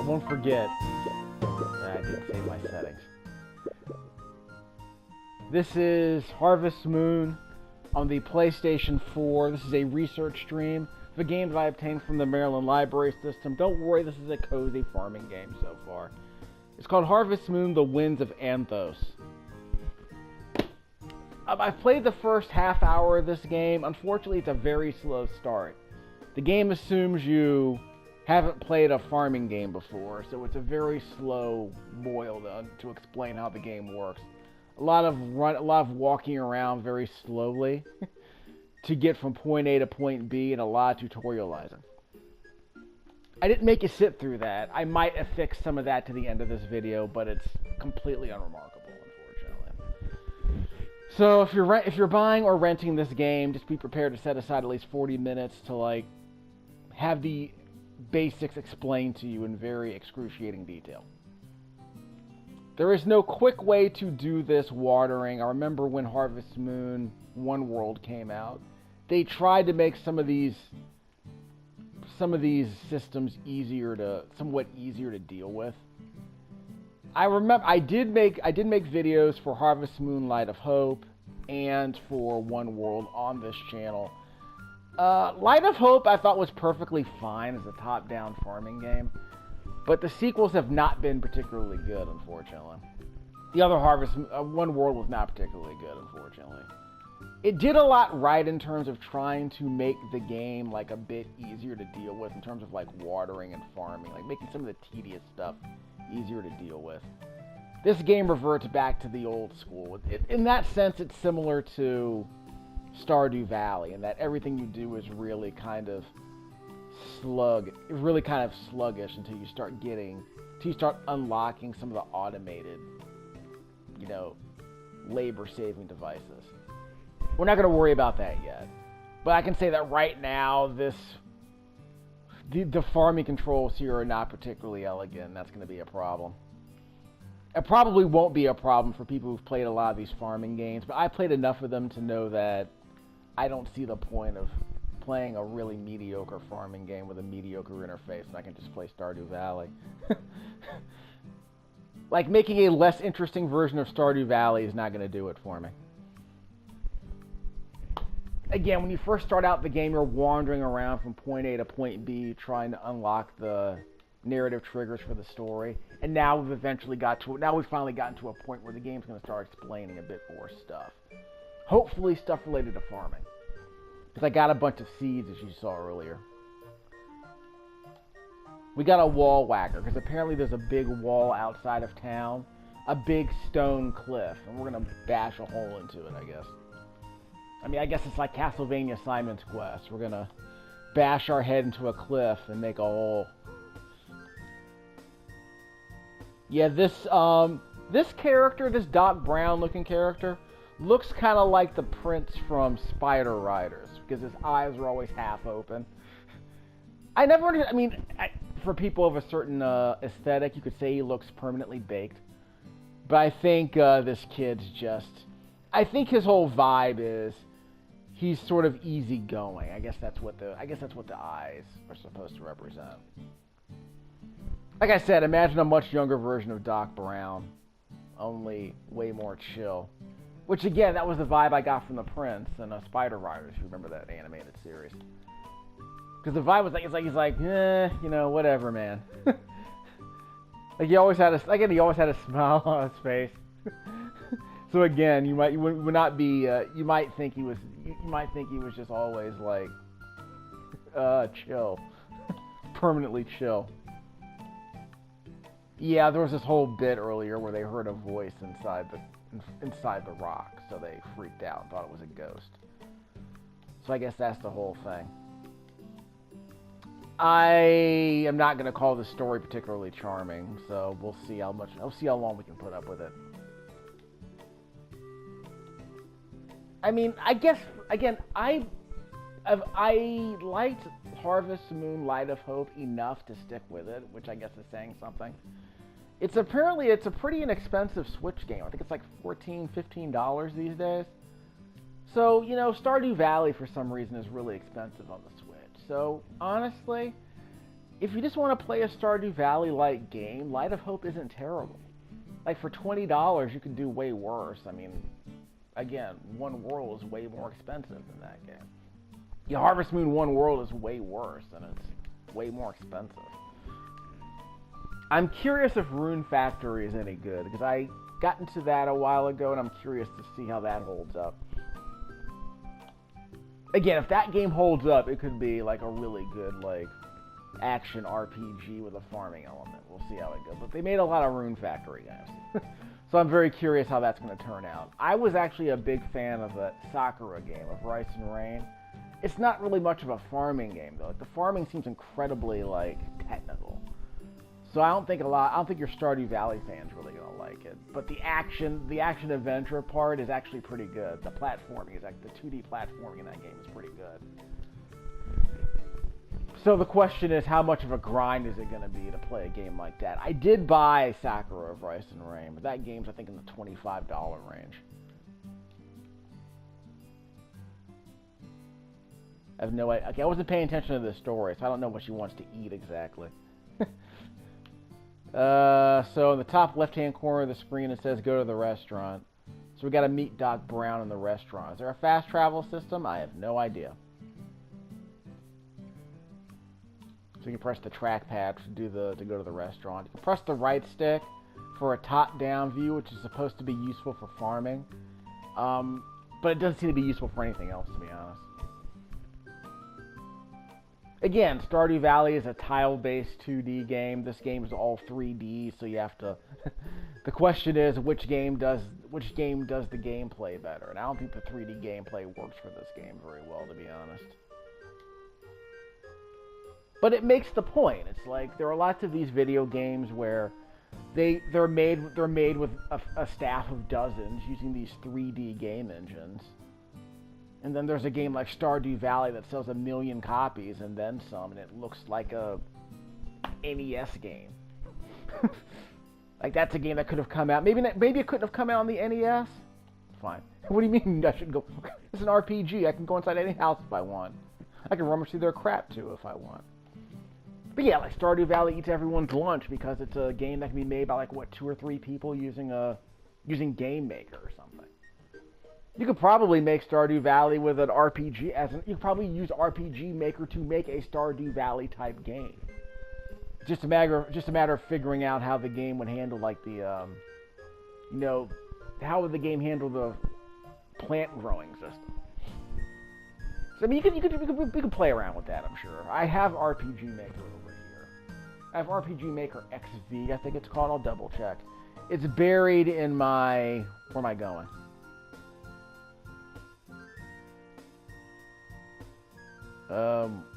I won't forget that I did save my settings. This is Harvest Moon on the PlayStation 4. This is a research stream of a game that I obtained from the Maryland Library System. Don't worry, this is a cozy farming game so far. It's called Harvest Moon: The Winds of Anthos. I've played the first half hour of this game. Unfortunately, it's a very slow start. The game assumes you haven't played a farming game before, so it's a very slow boil to explain how the game works. A lot of walking around very slowly to get from point A to point B, and a lot of tutorializing. I didn't make you sit through that. I might affix some of that to the end of this video, but it's completely unremarkable, unfortunately. So if you're buying or renting this game, just be prepared to set aside at least 40 minutes to have the basics explained to you in very excruciating detail. There is no quick way to do this watering. I remember when Harvest Moon One World came out, they tried to make some of these systems somewhat easier to deal with. I remember I did make videos for Harvest Moon Light of Hope and for One World on this channel. Light of Hope I thought was perfectly fine as a top-down farming game, but the sequels have not been particularly good, unfortunately. The other One World was not particularly good, unfortunately. It did a lot right in terms of trying to make the game a bit easier to deal with in terms of watering and farming, making some of the tedious stuff easier to deal with. This game reverts back to the old school. In that sense, it's similar to Stardew Valley, in that everything you do is really kind of sluggish until you start unlocking some of the automated, labor-saving devices. We're not going to worry about that yet, but I can say that right now, the farming controls here are not particularly elegant, and that's going to be a problem. It probably won't be a problem for people who've played a lot of these farming games, but I played enough of them to know that I don't see the point of playing a really mediocre farming game with a mediocre interface, and I can just play Stardew Valley. Making a less interesting version of Stardew Valley is not going to do it for me. Again, when you first start out the game, you're wandering around from point A to point B trying to unlock the narrative triggers for the story. And now we've finally gotten to a point where the game's going to start explaining a bit more stuff. Hopefully stuff related to farming. Because I got a bunch of seeds, as you saw earlier. We got a wall whacker, because apparently there's a big wall outside of town. A big stone cliff. And we're going to bash a hole into it, I guess. I guess it's like Castlevania Simon's Quest. We're going to bash our head into a cliff and make a hole. Yeah, this character, this Doc Brown looking character, looks kind of like the prince from Spider Riders, because his eyes are always half open. I never understood, for people of a certain aesthetic, you could say he looks permanently baked. But I think this kid's I think his whole vibe is he's sort of easygoing. I guess that's what the eyes are supposed to represent. Like I said, imagine a much younger version of Doc Brown, only way more chill. Which again, that was the vibe I got from the Prince and Spider Riders. If you remember that animated series? Because the vibe was he's like, whatever, man. He always had a smile on his face. So again, you might think he was just always chill, permanently chill. Yeah, there was this whole bit earlier where they heard a voice inside the rock, so they freaked out and thought it was a ghost. So I guess that's the whole thing. I am not going to call this story particularly charming, so we'll see how long we can put up with it. I guess, again, I liked Harvest Moon Light of Hope enough to stick with it, which I guess is saying something. It's a pretty inexpensive Switch game. I think it's like $14, $15 these days. So, Stardew Valley for some reason is really expensive on the Switch. So, honestly, if you just want to play a Stardew Valley-like game, Light of Hope isn't terrible. Like, for $20, you can do way worse. I mean, again, One World is way more expensive than that game. Yeah, Harvest Moon One World is way worse, and it's way more expensive. I'm curious if Rune Factory is any good, because I got into that a while ago, and I'm curious to see how that holds up. Again, if that game holds up, it could be, like, a really good, like, action RPG with a farming element. We'll see how it goes. But they made a lot of Rune Factory games. So I'm very curious how that's going to turn out. I was actually a big fan of the Sakura game, of Rice and Rain. It's not really much of a farming game, though. Like, the farming seems incredibly, like, technical. So I don't think your Stardew Valley fans really gonna like it. But the action adventure part is actually pretty good. The platforming is like the 2D platforming in that game is pretty good. So the question is, how much of a grind is it gonna be to play a game like that? I did buy Sakura of Rice and Rain, but that game's I think in the $25 range. I have no idea. Okay, I wasn't paying attention to the story, so I don't know what she wants to eat exactly. So in the top left-hand corner of the screen, it says go to the restaurant. So we got to meet Doc Brown in the restaurant. Is there a fast travel system? I have no idea. So you can press the trackpad to go to the restaurant. You can press the right stick for a top-down view, which is supposed to be useful for farming. But it doesn't seem to be useful for anything else, to be honest. Again, Stardew Valley is a tile-based 2D game. This game is all 3D, so you have to... The question is, which game does the gameplay better? And I don't think the 3D gameplay works for this game very well, to be honest. But it makes the point. It's like, there are lots of these video games where they're made with a staff of dozens using these 3D game engines. And then there's a game like Stardew Valley that sells 1 million copies and then some, and it looks like a NES game. Like, that's a game that could have come out. Maybe it couldn't have come out on the NES? Fine. What do you mean I should go? It's an RPG. I can go inside any house if I want. I can rummage through their crap, too, if I want. But yeah, like, Stardew Valley eats everyone's lunch because it's a game that can be made by, like, what, 2 or 3 people using Game Maker or something. You could probably make Stardew Valley with an RPG you could probably use RPG Maker to make a Stardew Valley type game. Just a matter of figuring out how the game would handle, like, the how would the game handle the plant growing system. So I mean, you could play around with that, I'm sure. I have RPG Maker over here. I have RPG Maker XV, I think it's called. I'll double check. It's buried in my... Where am I going?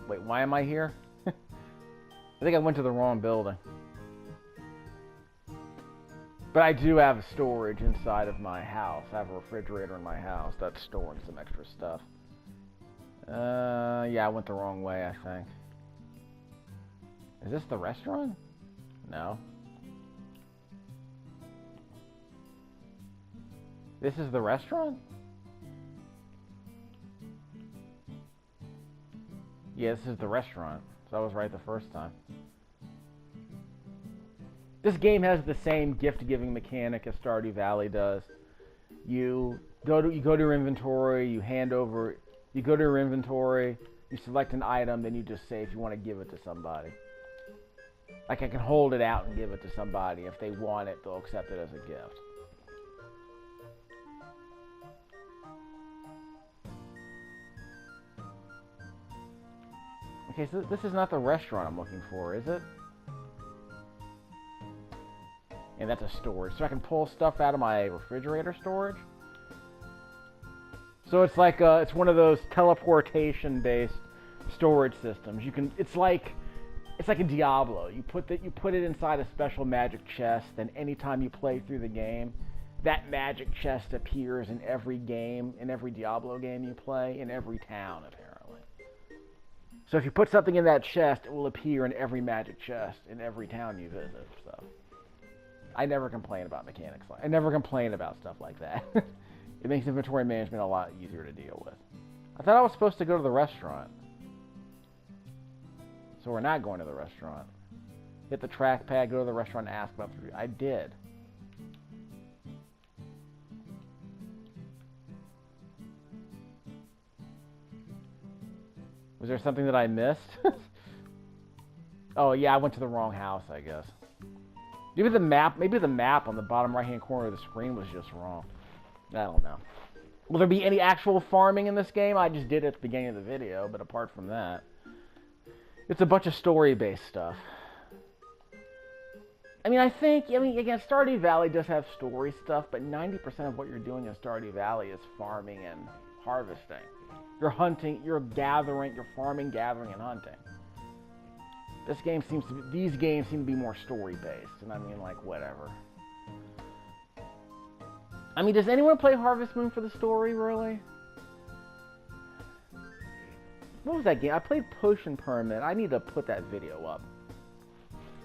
Wait, why am I here? I think I went to the wrong building. But I do have storage inside of my house. I have a refrigerator in my house that's storing some extra stuff. Yeah, I went the wrong way, I think. Is this the restaurant? No. This is the restaurant? Yeah, this is the restaurant. So I was right the first time. This game has the same gift-giving mechanic as Stardew Valley does. You go to your inventory, you go to your inventory, you select an item, then you just say if you want to give it to somebody. Like, I can hold it out and give it to somebody. If they want it, they'll accept it as a gift. Okay, so this is not the restaurant I'm looking for, is it? And that's a storage. So I can pull stuff out of my refrigerator storage? So it's like it's one of those teleportation-based storage systems. It's like a Diablo. You put it inside a special magic chest, and anytime you play through the game, that magic chest appears in every game, in every Diablo game you play, in every town, apparently. So if you put something in that chest, it will appear in every magic chest in every town you visit. So I never complain about mechanics. I never complain about stuff like that. It makes inventory management a lot easier to deal with. I thought I was supposed to go to the restaurant. So we're not going to the restaurant. Hit the trackpad, go to the restaurant, and ask about the... I did. Was there something that I missed? Oh, yeah, I went to the wrong house, I guess. Maybe the map on the bottom right-hand corner of the screen was just wrong. I don't know. Will there be any actual farming in this game? I just did it at the beginning of the video, but apart from that, it's a bunch of story-based stuff. I mean, again, Stardew Valley does have story stuff, but 90% of what you're doing in Stardew Valley is farming and harvesting. You're hunting, you're gathering, you're farming, gathering, and hunting. These games seem to be more story-based, and I mean, like, whatever. I mean, does anyone play Harvest Moon for the story, really? What was that game? I played Potion Permit. I need to put that video up.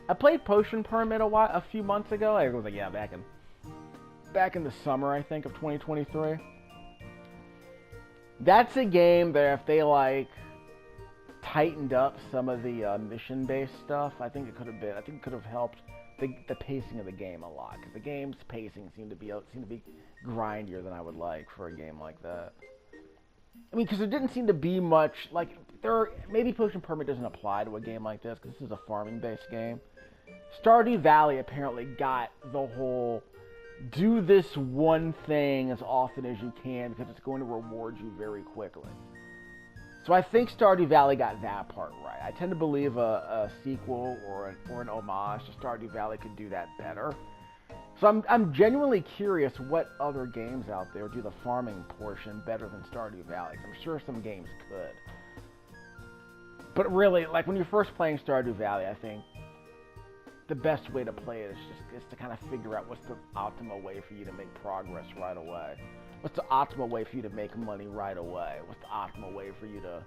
I played Potion Permit a few months ago. I was like, yeah, back in the summer, I think, of 2023. That's a game that if they, like, tightened up some of the mission-based stuff, I think it could have helped the pacing of the game a lot. Because the game's pacing seemed to be grindier than I would like for a game like that. I mean, because there didn't seem to be much, like, maybe Potion Permit doesn't apply to a game like this, because this is a farming-based game. Stardew Valley apparently got the whole, do this one thing as often as you can, because it's going to reward you very quickly. So I think Stardew Valley got that part right. I tend to believe a sequel or an homage to Stardew Valley could do that better. So I'm genuinely curious what other games out there do the farming portion better than Stardew Valley. I'm sure some games could. But really, like when you're first playing Stardew Valley, I think the best way to play it is to kind of figure out what's the optimal way for you to make progress right away. What's the optimal way for you to make money right away? What's the optimal way for you to,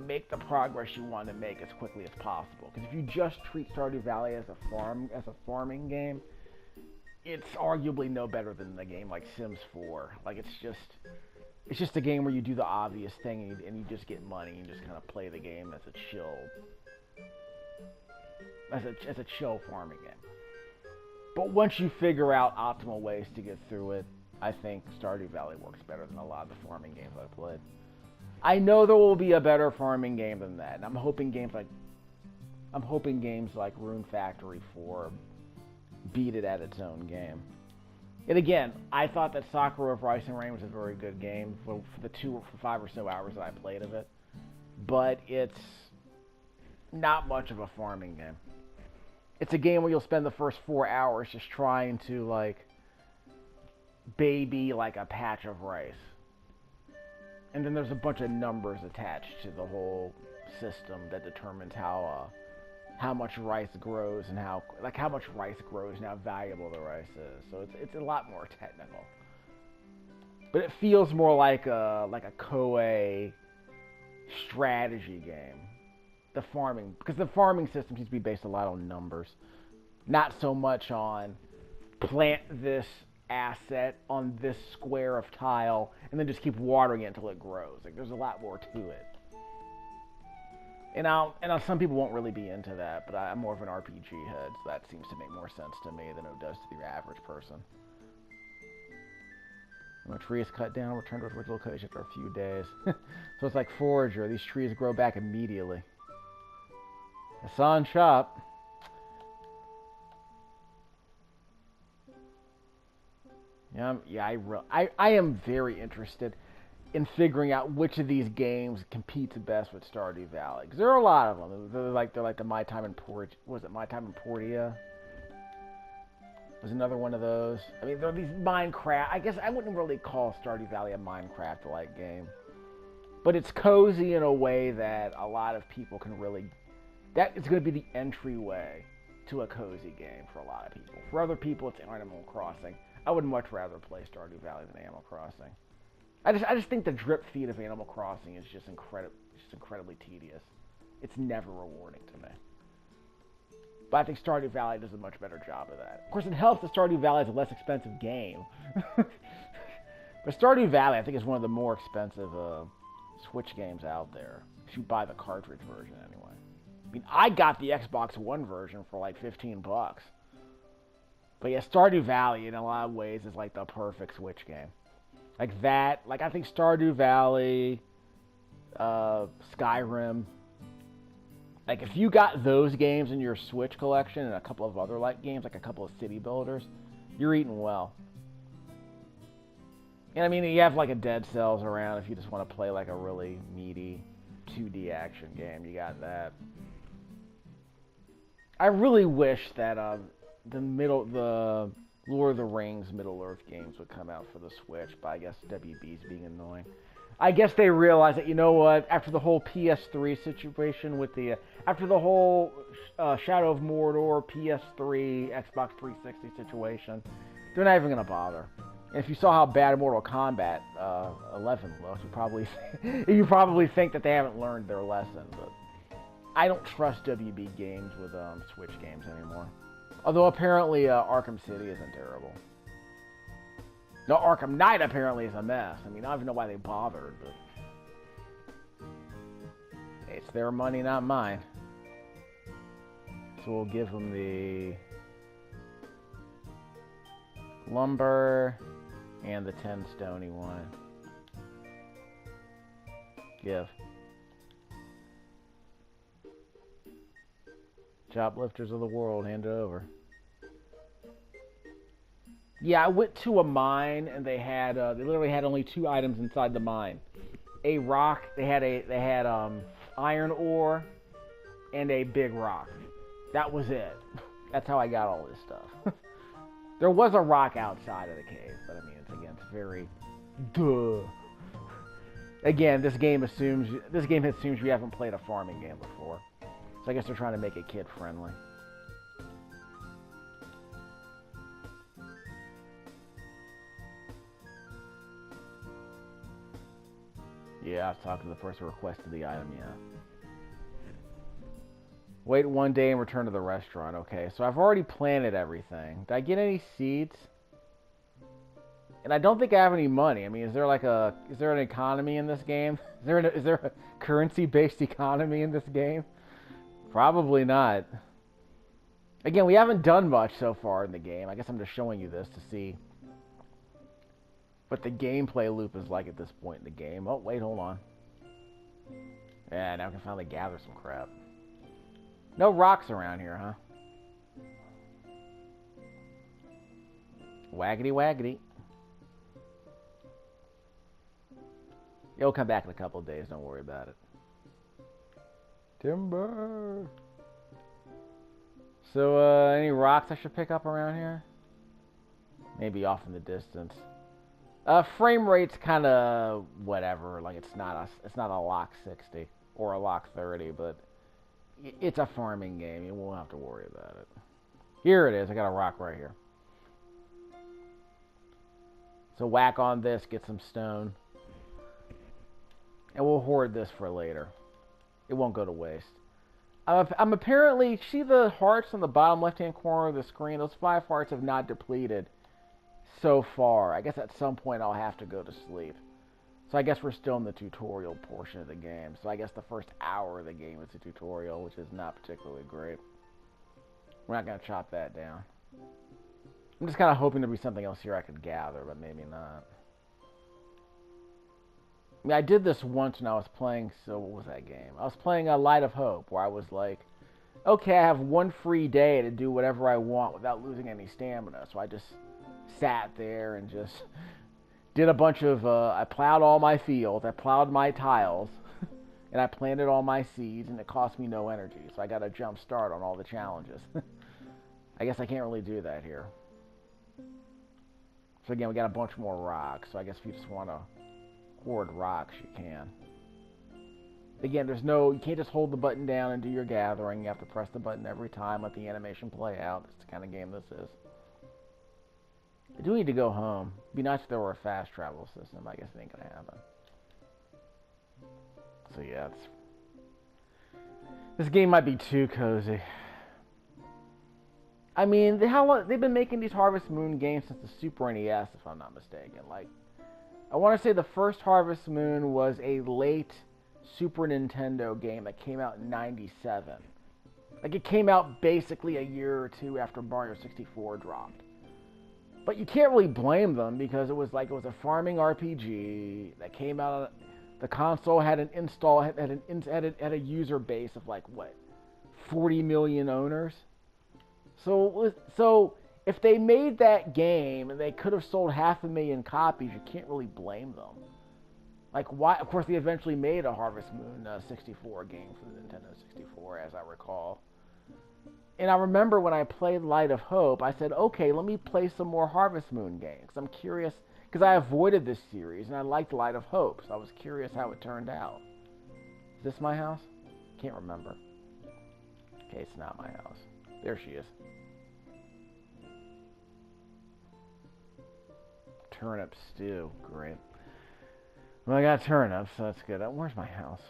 make the progress you want to make as quickly as possible? Because if you just treat Stardew Valley as a farming game, it's arguably no better than a game like Sims 4. Like it's just a game where you do the obvious thing and you just get money and just kind of play the game as a chill farming game. But once you figure out optimal ways to get through it, I think Stardew Valley works better than a lot of the farming games I've played. I know there will be a better farming game than that, and I'm hoping games like Rune Factory 4 beat it at its own game. And again, I thought that Sakura of Rice and Rain was a very good game for the 5 or so hours that I played of it, but it's not much of a farming game. It's a game where you'll spend the first 4 hours just trying to, like, baby, like, a patch of rice. And then there's a bunch of numbers attached to the whole system that determines how much rice grows and how much rice grows and how valuable the rice is. So it's a lot more technical. But it feels more like a Koei strategy game. Because the farming system seems to be based a lot on numbers, not so much on plant this asset on this square of tile and then just keep watering it until it grows. Like there's a lot more to it. And some people won't really be into that, but I'm more of an RPG head, so that seems to make more sense to me than it does to the average person. When a tree is cut down, return to its original location after a few days. So it's like Forager. These trees grow back immediately. Hassan Shop. I am very interested in figuring out which of these games competes best with Stardew Valley. Because there are a lot of them. They're like the My Time in Portia? Was another one of those. I mean, there are these Minecraft. I guess I wouldn't really call Stardew Valley a Minecraft-like game. But it's cozy in a way that a lot of people can really... That is going to be the entryway to a cozy game for a lot of people. For other people, it's Animal Crossing. I would much rather play Stardew Valley than Animal Crossing. I just think the drip feed of Animal Crossing is just incredibly tedious. It's never rewarding to me. But I think Stardew Valley does a much better job of that. Of course, it helps that Stardew Valley is a less expensive game. But Stardew Valley, I think, is one of the more expensive Switch games out there. if you buy the cartridge version anyway. I mean, I got the Xbox One version for like $15. But yeah, Stardew Valley in a lot of ways is like the perfect Switch game. Like that, like I think Stardew Valley, Skyrim. Like if you got those games in your Switch collection and a couple of other like games, like a couple of city builders, you're eating well. And I mean, you have like a Dead Cells around if you just want to play like a really meaty 2D action game. You got that. I really wish that the Lord of the Rings Middle-earth games would come out for the Switch, but I guess WB's being annoying. I guess they realized that, you know what, after the whole PS3 situation with the, after the whole Shadow of Mordor, PS3, Xbox 360 situation, they're not even going to bother. And if you saw how bad Mortal Kombat 11 looks, you probably think that they haven't learned their lesson, but I don't trust WB Games with Switch games anymore. Although apparently Arkham City isn't terrible. No, Arkham Knight apparently is a mess. I mean, I don't even know why they bothered, but it's their money, not mine. So we'll give them the lumber and the 10 stone he wanted. Give. Choplifters of the world, hand it over. Yeah, I went to a mine and they had they literally had only 2 items inside the mine. A rock, they had iron ore and a big rock. That was it. That's how I got all this stuff. There was a rock outside of the cave, but I mean, it's very duh. Again, this game assumes you haven't played a farming game before. So I guess they're trying to make it kid-friendly. Yeah, I was talking to the person who requested the item, yeah. Wait one day and return to the restaurant. Okay, so I've already planted everything. Did I get any seeds? And I don't think I have any money. I mean, is there an economy in this game? Is there a currency-based economy in this game? Probably not. Again, we haven't done much so far in the game. I guess I'm just showing you this to see what the gameplay loop is like at this point in the game. Oh, wait, hold on. Yeah, now I can finally gather some crap. No rocks around here, huh? Waggity waggity. It'll come back in a couple of days, don't worry about it. Timber! So, any rocks I should pick up around here? Maybe off in the distance. Frame rate's kind of whatever. Like, it's not a lock 60 or a lock 30, but it's a farming game. You won't have to worry about it. Here it is. I got a rock right here. So whack on this, get some stone. And we'll hoard this for later. It won't go to waste. I'm apparently... See the hearts on the bottom left-hand corner of the screen? Those 5 hearts have not depleted so far. I guess at some point I'll have to go to sleep. So I guess we're still in the tutorial portion of the game. So I guess the first hour of the game is a tutorial, which is not particularly great. We're not going to chop that down. I'm just kind of hoping there'd be something else here I could gather, but maybe not. I mean, I did this once when I was playing, so what was that game? I was playing Light of Hope, where I was like, okay, I have one free day to do whatever I want without losing any stamina. So I just sat there and just did a bunch of, I plowed all my fields, I plowed my tiles, and I planted all my seeds, and it cost me no energy. So I got a jump start on all the challenges. I guess I can't really do that here. So again, we got a bunch more rocks, so I guess if you just want to hoard rocks, you can. Again, you can't just hold the button down and do your gathering. You have to press the button every time, let the animation play out. That's the kind of game this is. I do need to go home. It'd be nice if there were a fast travel system. I guess it ain't gonna happen. So yeah, this game might be too cozy. I mean, they've been making these Harvest Moon games since the Super NES, if I'm not mistaken. Like, I want to say the first Harvest Moon was a late Super Nintendo game that came out in '97. Like, it came out basically a year or two after Mario 64 dropped. But you can't really blame them because it was a farming RPG that came out. The console had a user base of like what, 40 million owners. So if they made that game and they could have sold 500,000 copies, you can't really blame them. Like, why? Of course, they eventually made a Harvest Moon 64 game for the Nintendo 64, as I recall. And I remember when I played Light of Hope, I said, okay, let me play some more Harvest Moon games. I'm curious, because I avoided this series, and I liked Light of Hope, so I was curious how it turned out. Is this my house? Can't remember. Okay, it's not my house. There she is. Turnip stew, great. Well, I got turnips, so that's good. Where's my house?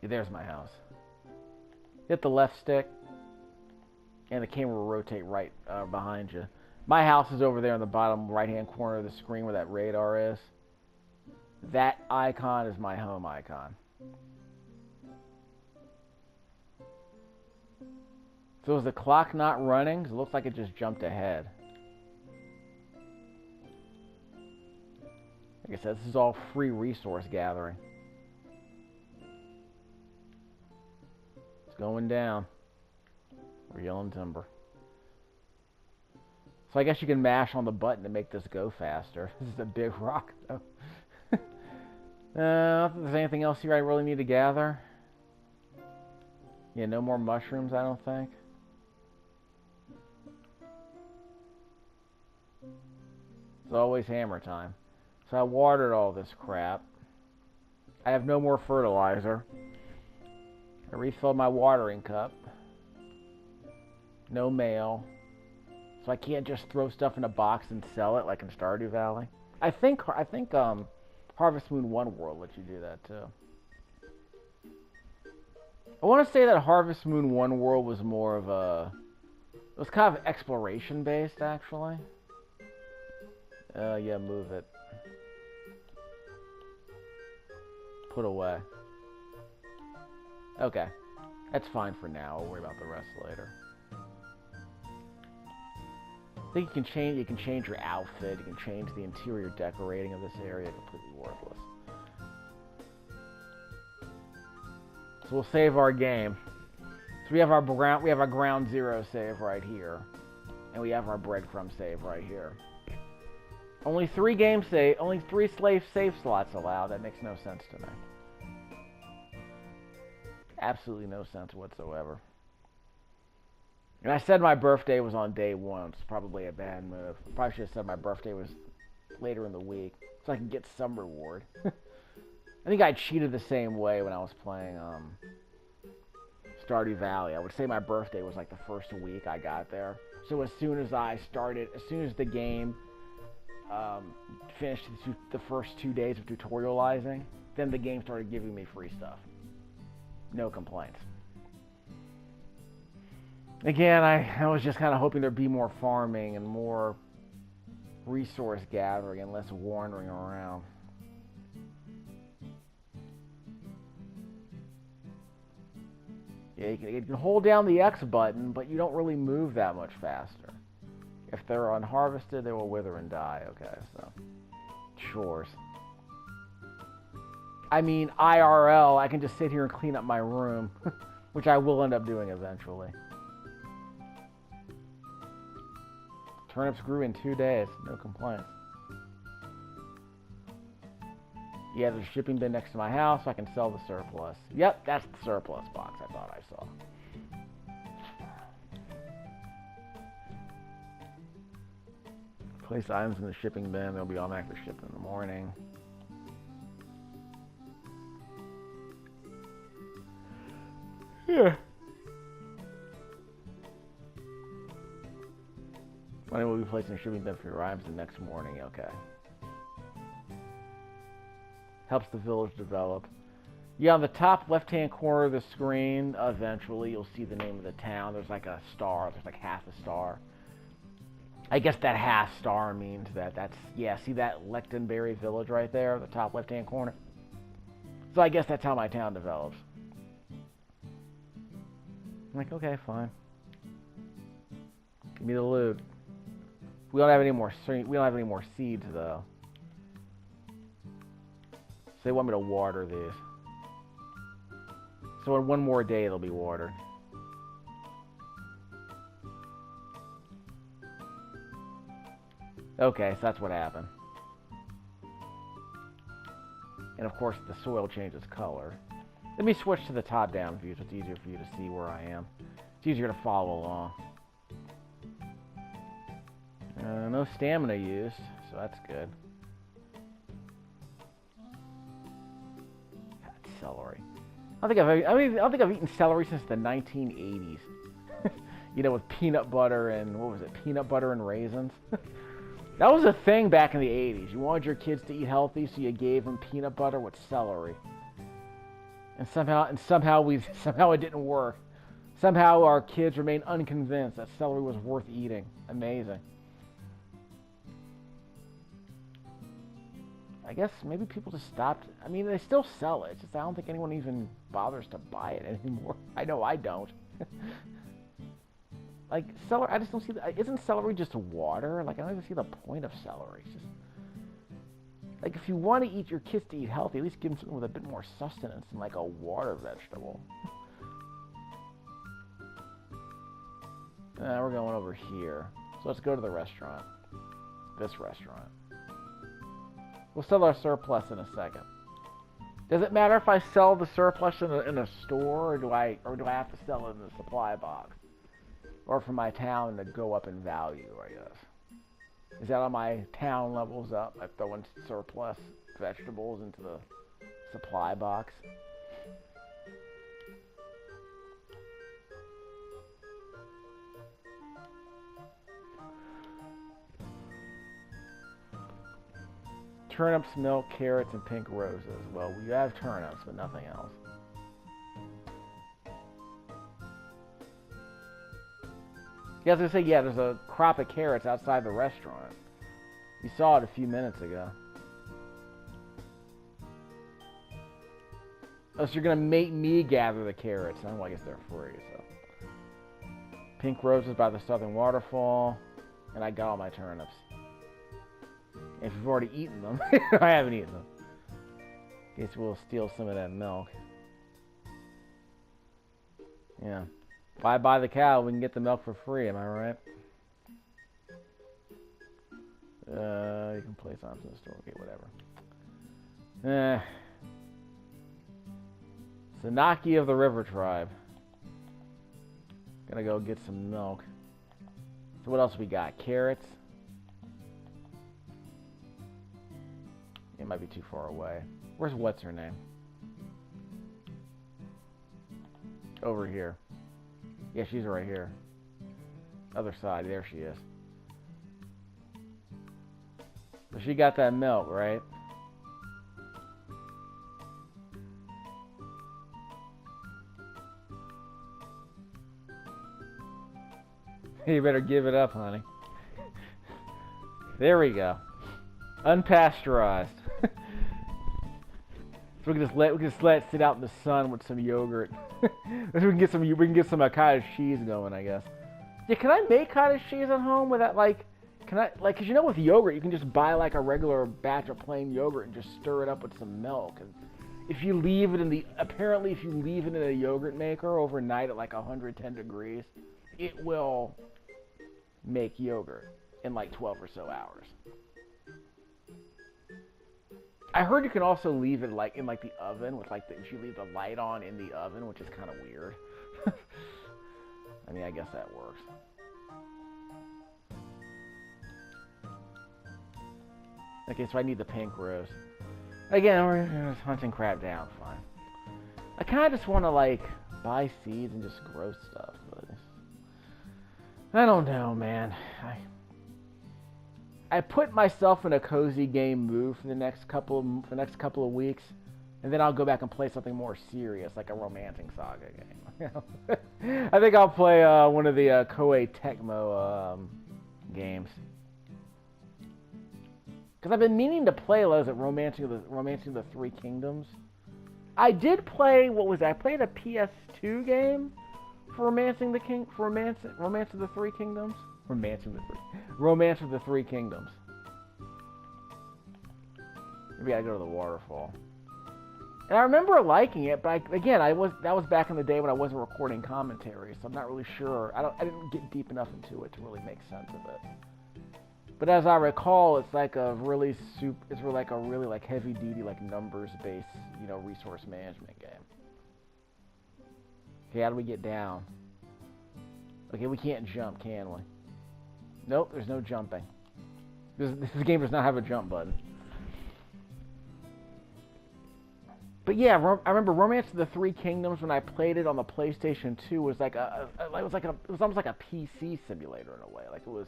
Yeah, there's my house. Hit the left stick, and the camera will rotate right behind you. My house is over there in the bottom right-hand corner of the screen where that radar is. That icon is my home icon. So is the clock not running? 'Cause it looks like it just jumped ahead. Like I said, this is all free resource gathering. It's going down. We're yelling timber. So I guess you can mash on the button to make this go faster. This is a big rock, though. I don't think there's anything else here I really need to gather. Yeah, no more mushrooms, I don't think. It's always hammer time. So I watered all this crap. I have no more fertilizer. I refilled my watering cup. No mail. So I can't just throw stuff in a box and sell it like in Stardew Valley. I think Harvest Moon 1 World lets you do that too. I want to say that Harvest Moon 1 World was more of a... It was kind of exploration based, actually. Yeah, move it. Put away. Okay. That's fine for now. I'll worry about the rest later. I think you can change your outfit, you can change the interior decorating of this area. Completely worthless. So we'll save our game. So we have our ground zero save right here. And we have our breadcrumb save right here. Only 3 save slots allowed. That makes no sense to me. Absolutely no sense whatsoever. And I said my birthday was on day 1. It's probably a bad move. I probably should have said my birthday was later in the week, so I can get some reward. I think I cheated the same way when I was playing Stardew Valley. I would say my birthday was like the first week I got there. So as soon as the game finished the first 2 days of tutorializing, then the game started giving me free stuff. No complaints. Again, I was just kind of hoping there'd be more farming and more resource gathering and less wandering around. Yeah, you can hold down the X button, but you don't really move that much faster. If they're unharvested, they will wither and die. Okay, so chores. I mean, IRL, I can just sit here and clean up my room, which I will end up doing eventually. Turnips grew in 2 days, no complaints. Yeah, there's a shipping bin next to my house, so I can sell the surplus. Yep, that's the surplus box I thought I saw. Place items in the shipping bin, they'll be automatically shipped in the morning. Yeah. Money will be placed in the shipping bin for your items the next morning. Okay. Helps the village develop. Yeah, on the top left-hand corner of the screen, eventually you'll see the name of the town. There's like a star. There's like half a star. I guess that half star means that's... Yeah, see that Lechtonberry village right there, the top left-hand corner? So I guess that's how my town develops. I'm like, okay, fine. Give me the loot. We don't have any more. We don't have any more seeds though. So they want me to water these. So in one more day they'll be watered. Okay, so that's what happened. And of course the soil changes color. Let me switch to the top-down view so it's easier for you to see where I am. It's easier to follow along. No stamina used, so that's good. God, celery. I don't think I've eaten celery since the 1980s. You know, with peanut butter and what was it? Peanut butter and raisins. That was a thing back in the 80s. You wanted your kids to eat healthy, so you gave them peanut butter with celery. And somehow it didn't work. Somehow our kids remained unconvinced that celery was worth eating. Amazing. I guess maybe people just stopped. I mean, they still sell it. It's just I don't think anyone even bothers to buy it anymore. I know I don't. Like, celery, I just don't see the... Isn't celery just water? Like, I don't even see the point of celery. It's just... Like, if you want to eat your kids to eat healthy, at least give them something with a bit more sustenance than, like, a water vegetable. We're going over here. So let's go to the restaurant. This restaurant. We'll sell our surplus in a second. Does it matter if I sell the surplus in a store, or do I have to sell it in the supply box? Or for my town to go up in value, I guess. Is that how my town levels up? I throw in surplus vegetables into the supply box. Turnips, milk, carrots, and pink roses. Well, we have turnips, but nothing else. Yeah, I was going to say, yeah, there's a crop of carrots outside the restaurant. You saw it a few minutes ago. Oh, so you're going to make me gather the carrots. Oh, well, I guess they're free, so. Pink roses by the southern waterfall. And I got all my turnips. If you've already eaten them. I haven't eaten them. Guess we'll steal some of that milk. Yeah. If I buy the cow, we can get the milk for free, am I right? You can place on to the store. Okay, whatever. Sanaki of the River Tribe. Gonna go get some milk. So what else we got? Carrots. It might be too far away. Where's what's her name? Over here. Yeah, she's right here. Other side. There she is. So she got that milk, right? You better give it up, honey. There we go. Unpasteurized. So we can just let it sit out in the sun with some yogurt. we can get some cottage cheese going, I guess. Yeah, can I make cottage cheese at home without cause you know with yogurt you can just buy like a regular batch of plain yogurt and just stir it up with some milk. And if you leave it in a yogurt maker overnight at like 110 degrees, it will make yogurt in like 12 or so hours. I heard you can also leave it in the oven with if you leave the light on in the oven, which is kind of weird. I mean, I guess that works. Okay, so I need the pink rose. Again, we're just hunting crap down, fine. I kind of just want to buy seeds and just grow stuff, but I don't know, man. I put myself in a cozy game mood for the next couple of weeks, and then I'll go back and play something more serious, like a Romantic Saga game. I think I'll play one of the Koei Tecmo games, because I've been meaning to play those at Romancing of the Three Kingdoms, I did play, what was that? I played a PS2 game for Romance of the Three Kingdoms? Romance of the Three Kingdoms. Maybe I go to the waterfall. And I remember liking it, but that was back in the day when I wasn't recording commentary, so I'm not really sure. I didn't get deep enough into it to really make sense of it. But as I recall, it's like a really heavy duty, like numbers based, resource management game. Okay, how do we get down? Okay, we can't jump, can we? Nope, there's no jumping. This game does not have a jump button. But yeah, I remember Romance of the Three Kingdoms when I played it on the PlayStation 2 was it was almost like a PC simulator in a way. Like it was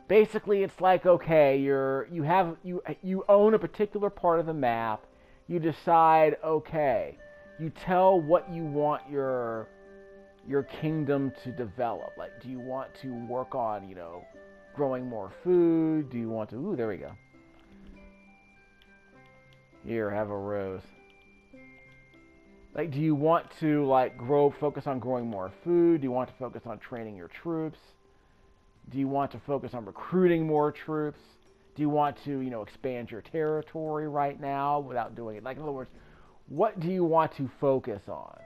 basically, it's like, okay, you own a particular part of the map. You decide, okay, you tell what you want your kingdom to develop. Like, do you want to work on, growing more food? Do you want to? Ooh, there we go. Here, have a rose. Like, do you want to, focus on growing more food? Do you want to focus on training your troops? Do you want to focus on recruiting more troops? Do you want to, expand your territory right now without doing it? Like, in other words, what do you want to focus on?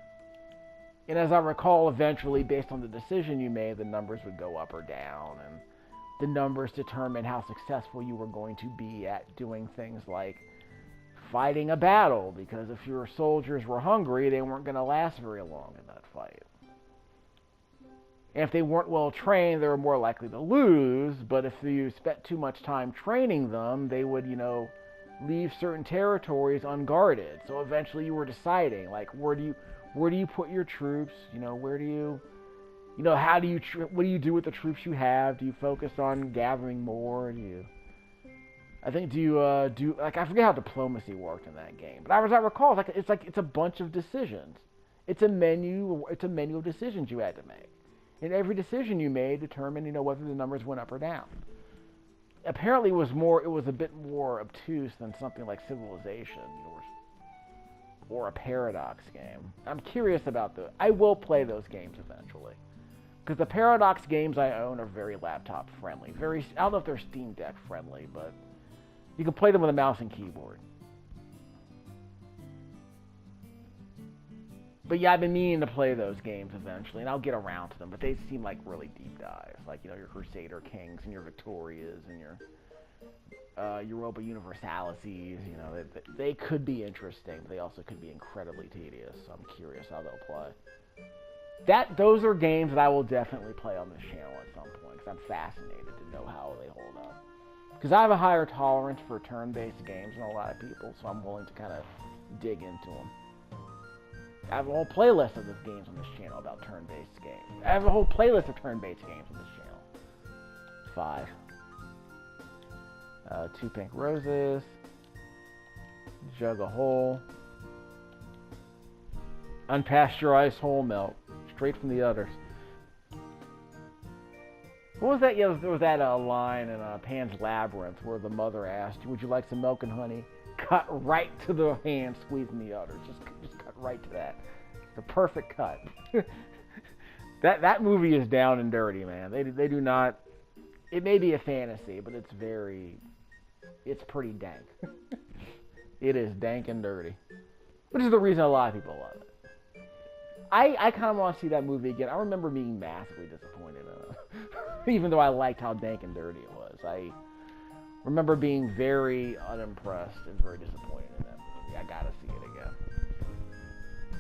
And as I recall, eventually, based on the decision you made, the numbers would go up or down, and the numbers determine how successful you were going to be at doing things like fighting a battle, because if your soldiers were hungry, they weren't going to last very long in that fight. And if they weren't well trained, they were more likely to lose, but if you spent too much time training them, they would, leave certain territories unguarded. So eventually you were deciding, like, where do you put your troops? Where do you, what do you do with the troops you have? Do you focus on gathering more? I forget how diplomacy worked in that game. But as I recall, it's a bunch of decisions. It's a menu of decisions you had to make. And every decision you made determined, whether the numbers went up or down. Apparently, it was a bit more obtuse than something like Civilization, or a Paradox game. I'm curious about I will play those games eventually. Because the Paradox games I own are very laptop friendly. I don't know if they're Steam Deck friendly, but you can play them with a mouse and keyboard. But yeah, I've been meaning to play those games eventually, and I'll get around to them, but they seem like really deep dives. Like, your Crusader Kings and your Victorias and your Europa Universalises, they could be interesting, but they also could be incredibly tedious, so I'm curious how they'll play. Those are games that I will definitely play on this channel at some point, because I'm fascinated to know how they hold up. Because I have a higher tolerance for turn-based games than a lot of people, so I'm willing to kind of dig into them. I have a whole playlist of these games on this channel about turn-based games. I have a whole playlist of turn-based games on this channel. 5. 2 pink roses. Jug of whole. Unpasteurized whole milk. Straight from the udders. What was that? Yeah, there was that line in Pan's Labyrinth where the mother asked, "Would you like some milk and honey?" Cut right to the hand, squeezing the udder. Just cut right to that. The perfect cut. That movie is down and dirty, man. They do not. It may be a fantasy, but it's pretty dank. It is dank and dirty, which is the reason a lot of people love it. I kind of want to see that movie again. I remember being massively disappointed in it, even though I liked how dank and dirty it was. I remember being very unimpressed and very disappointed in that movie. I gotta see it again.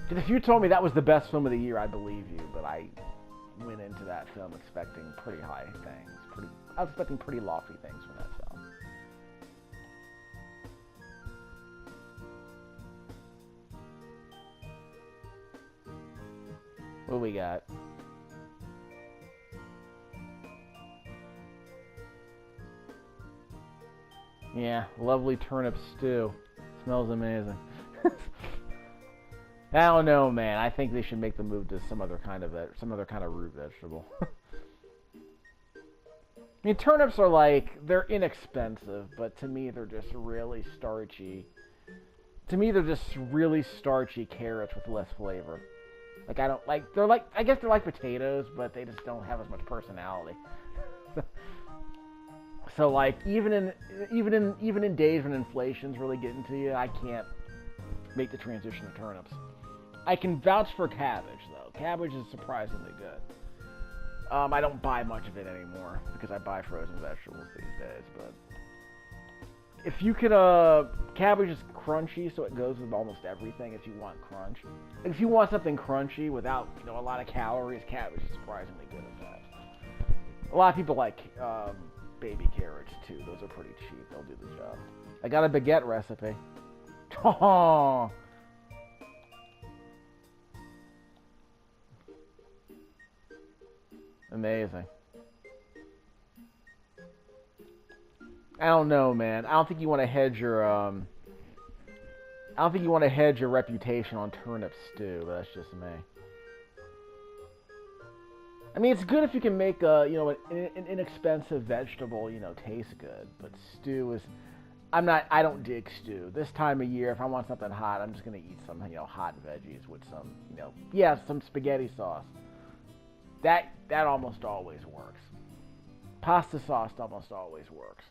Because if you told me that was the best film of the year, I'd believe you. But I went into that film expecting pretty high things. I was expecting pretty lofty things from that film. What do we got? Yeah, lovely turnip stew. Smells amazing. I don't know, man. I think they should make the move to some other kind of root vegetable. I mean, turnips are they're inexpensive, but to me they're just really starchy, To me, they're just really starchy carrots with less flavor. Like, I don't like, they're like, I guess they're like potatoes, but they just don't have as much personality. So like, even in days when inflation's really getting to you, I can't make the transition to turnips. I can vouch for cabbage, though. Cabbage is surprisingly good. I don't buy much of it anymore, because I buy frozen vegetables these days, but... If you could, cabbage is crunchy, so it goes with almost everything if you want crunch. If you want something crunchy without, you know, a lot of calories, cabbage is surprisingly good at that. A lot of people like, baby carrots, too. Those are pretty cheap. They'll do the job. I got a baguette recipe. Oh! Amazing. I don't know, man. I don't think you want to hedge your, I don't think you want to hedge your reputation on turnip stew, but that's just me. I mean, it's good if you can make, you know, an inexpensive vegetable, you know, taste good, but stew is, I don't dig stew. This time of year, if I want something hot, I'm just going to eat some, you know, hot veggies with some, you know, yeah, some spaghetti sauce. That almost always works. Pasta sauce almost always works.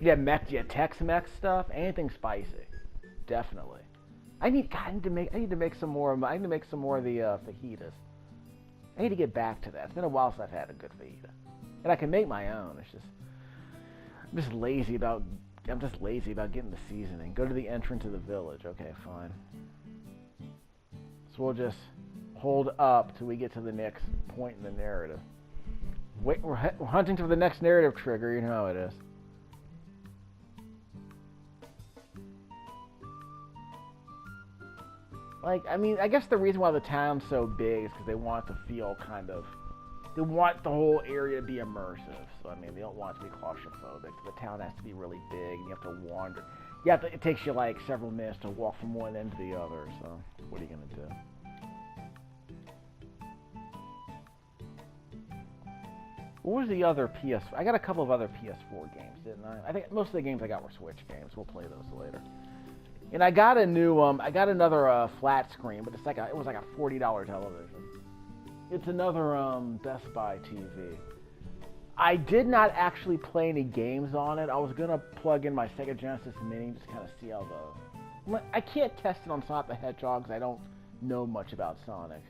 Yeah, Tex-Mex stuff, anything spicy, definitely. I need to make some more of the fajitas. I need to get back to that. It's been a while since I've had a good fajita, and I can make my own. It's just I'm just lazy about getting the seasoning. Go to the entrance of the village. Okay, fine. So we'll just hold up till we get to the next point in the narrative. Wait, we're hunting for the next narrative trigger. You know how it is. Like, I mean, I guess the reason why the town's so big is because they want it to feel kind of... They want the whole area to be immersive. So, I mean, they don't want it to be claustrophobic. So the town has to be really big, and you have to wander. It takes you, like, several minutes to walk from one end to the other, so what are you going to do? What was the other PS... I got a couple of other PS4 games, didn't I? I think most of the games I got were Switch games. We'll play those later. And I got a new, I got another flat screen, but it was like a $40 television. It's another Best Buy TV. I did not actually play any games on it. I was gonna plug in my Sega Genesis Mini, just kind of see how I can't test it on Sonic the Hedgehog because I don't know much about Sonic.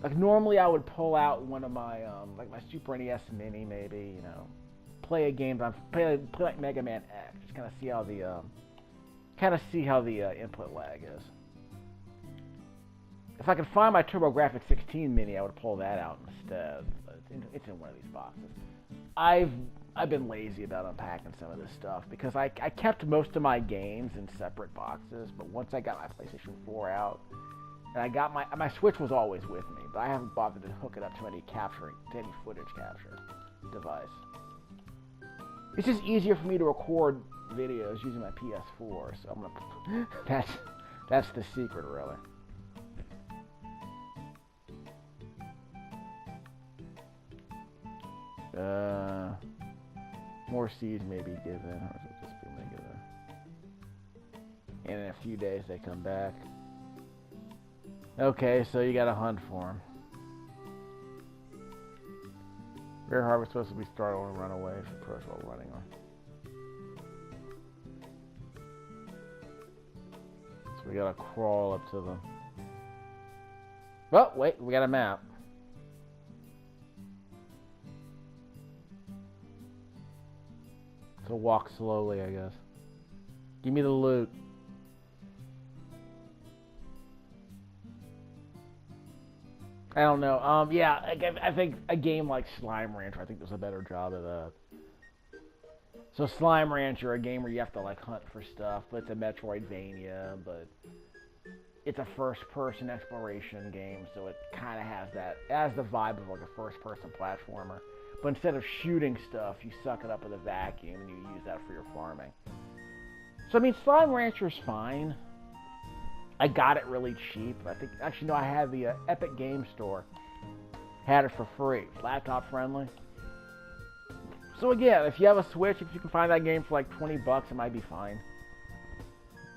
Like normally I would pull out one of my like my Super NES Mini, maybe, you know, play a game, play like Mega Man X, just kind of see how the input lag is. If I could find my TurboGrafx-16 Mini, I would pull that out instead. But it's in one of these boxes. I've been lazy about unpacking some of this stuff because I kept most of my games in separate boxes, but once I got my PlayStation 4 out, and I got my Switch was always with me, but I haven't bothered to hook it up to any footage capture device. It's just easier for me to record videos using my PS4, so I'm gonna. That's the secret, really. More seeds may be given, or is it just be regular? And in a few days they come back. Okay, so you gotta hunt for them. Rare harvest supposed to be startled and run away if you approach while running on. So we gotta crawl up to them. Oh, wait, we got a map. So walk slowly, I guess. Give me the loot. I don't know. Yeah, I think a game like Slime Rancher, I think does a better job of that. So Slime Rancher, a game where you have to like hunt for stuff, but it's a Metroidvania, but it's a first-person exploration game, so it kind of has that. It has the vibe of like a first-person platformer. But instead of shooting stuff, you suck it up with a vacuum and you use that for your farming. So I mean, Slime Rancher's fine. I got it really cheap. I think, actually, no, I had the Epic Game Store. Had it for free. Laptop friendly. So again, if you have a Switch, if you can find that game for like 20 bucks, it might be fine.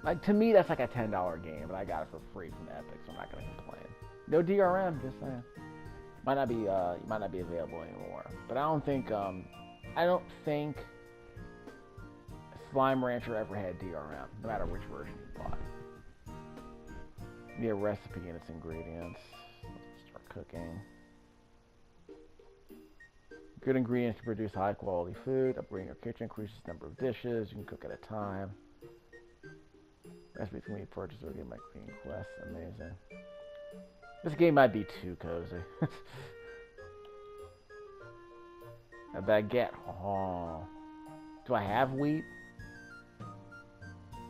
Like, to me, that's like a $10 game, but I got it for free from Epic, so I'm not gonna complain. No DRM, just saying. Might not be available anymore. But I don't think Slime Rancher ever had DRM, no matter which version you bought. Need a recipe and its ingredients. Let's start cooking. Good ingredients to produce high quality food. Upgrading your kitchen increases the number of dishes. You can cook at a time. Recipes can be purchased or get my cooking quests. Amazing. This game might be too cozy. A baguette. Oh. Do I have wheat?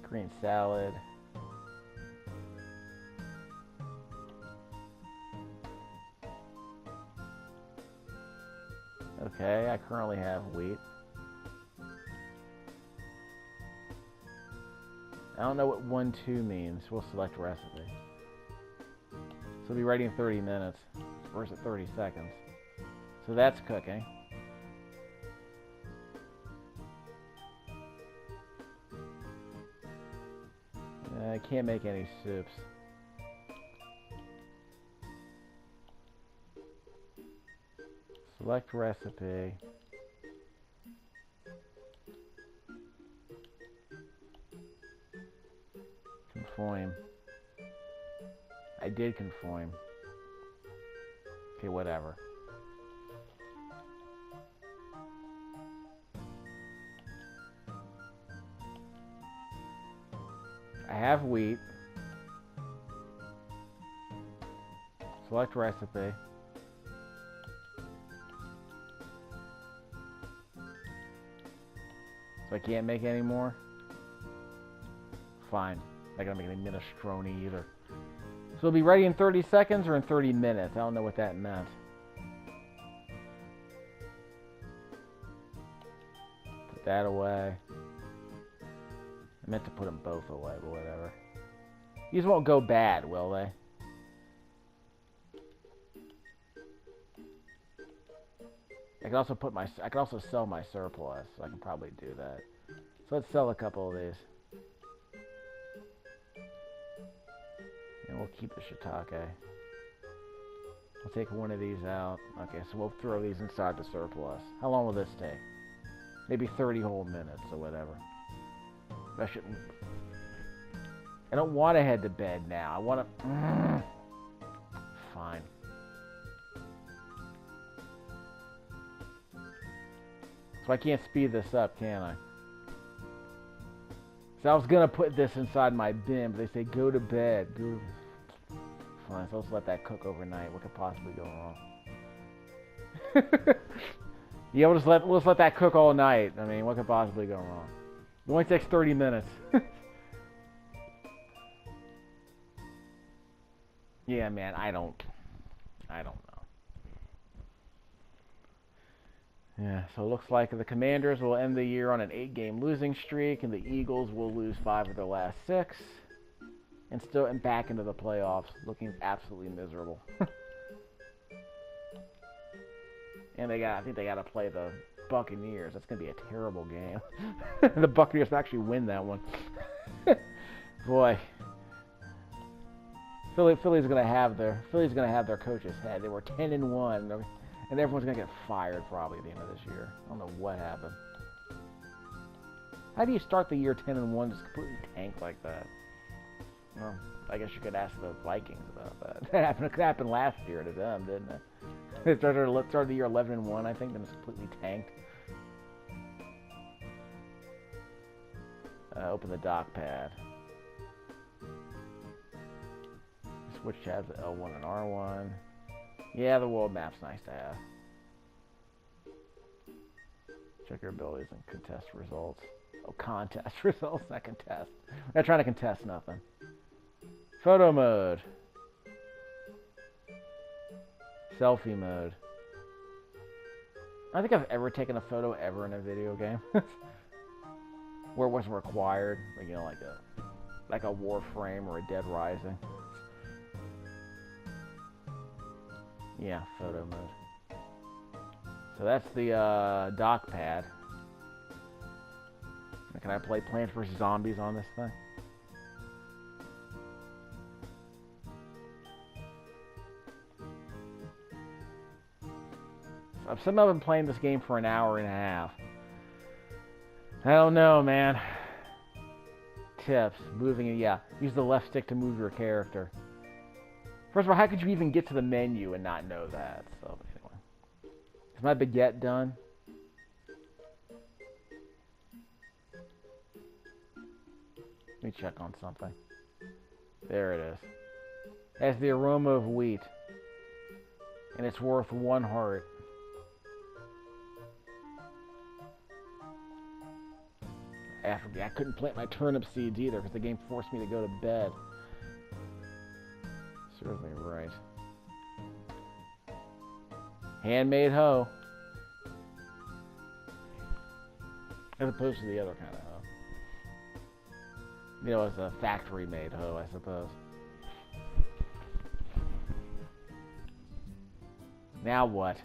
Green salad. Okay, I currently have wheat. I don't know what 1-2 means. We'll select recipe. So it'll be ready in 30 minutes. Or is it 30 seconds? So that's cooking. I can't make any soups. Select recipe. Conform. I did conform. Okay, whatever. I have wheat. Select recipe. So I can't make any more? Fine. I'm not gonna make any minestrone either. So it'll be ready in 30 seconds or in 30 minutes. I don't know what that meant. Put that away. I meant to put them both away, but whatever. These won't go bad, will they? I can also sell my surplus, so I can probably do that. So let's sell a couple of these. And we'll keep the shiitake. We'll take one of these out. Okay, so we'll throw these inside the surplus. How long will this take? Maybe 30 whole minutes or whatever. I shouldn't... I don't want to head to bed now. I want to... Fine. So I can't speed this up, can I? So I was going to put this inside my bin, but they say go to bed. Go... Fine, so let's let that cook overnight. What could possibly go wrong? Yeah, we'll just let that cook all night. I mean, what could possibly go wrong? It only takes 30 minutes. Yeah, man, I don't know. Yeah, so it looks like the Commanders will end the year on an 8-game losing streak, and the Eagles will lose 5 of their last 6, and back into the playoffs, looking absolutely miserable. And I think they got to play the Buccaneers. That's gonna be a terrible game. The Buccaneers actually win that one. Boy, Philly's gonna have their coach's head. They were 10-1. And everyone's going to get fired probably at the end of this year. I don't know what happened. How do you start the year 10-1 just completely tank like that? Well, I guess you could ask the Vikings about that. It happened last year to them, didn't it? They started the year 11-1, I think, then it's completely tanked. Open the dock pad. Switch tabs to L1 and R1. Yeah, the world map's nice to have. Check your abilities and contest results. Oh, contest results, not contest. I'm not trying to contest nothing. Photo mode. Selfie mode. I don't think I've ever taken a photo ever in a video game. Where it wasn't required. Like, you know, like a Warframe or a Dead Rising. Yeah, photo mode. So that's the dock pad. Can I play Plants vs. Zombies on this thing? I've somehow been playing this game for an hour and a half. I don't know, man. Tips. Moving, yeah. Use the left stick to move your character. First of all, how could you even get to the menu and not know that? So, anyway. Is my baguette done? Let me check on something. There it is. It has the aroma of wheat. And it's worth 1 heart. I couldn't plant my turnip seeds either because the game forced me to go to bed. Certainly right. Handmade hoe. As opposed to the other kind of hoe. You know, it's a factory-made hoe, I suppose. Now what?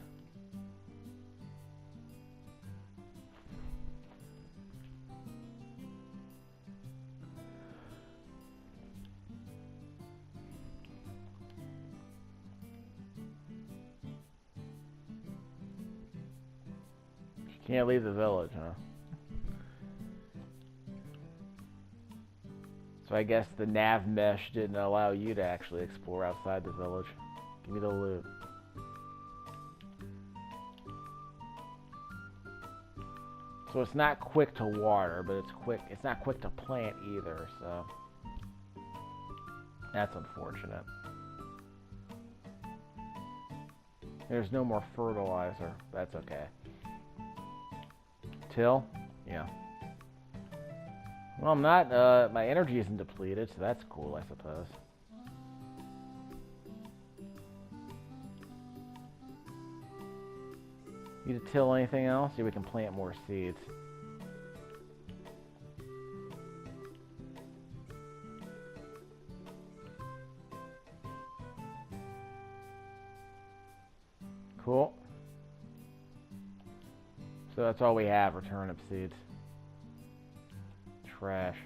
Can't leave the village, huh? So I guess the nav mesh didn't allow you to actually explore outside the village. Give me the loot. So it's not quick to water, but it's not quick to plant either, so that's unfortunate. There's no more fertilizer. That's okay. Till? Yeah. Well, I'm not, my energy isn't depleted, so that's cool, I suppose. Need to till anything else? See, we can plant more seeds. Cool. So that's all we have are turnip seeds. Trash.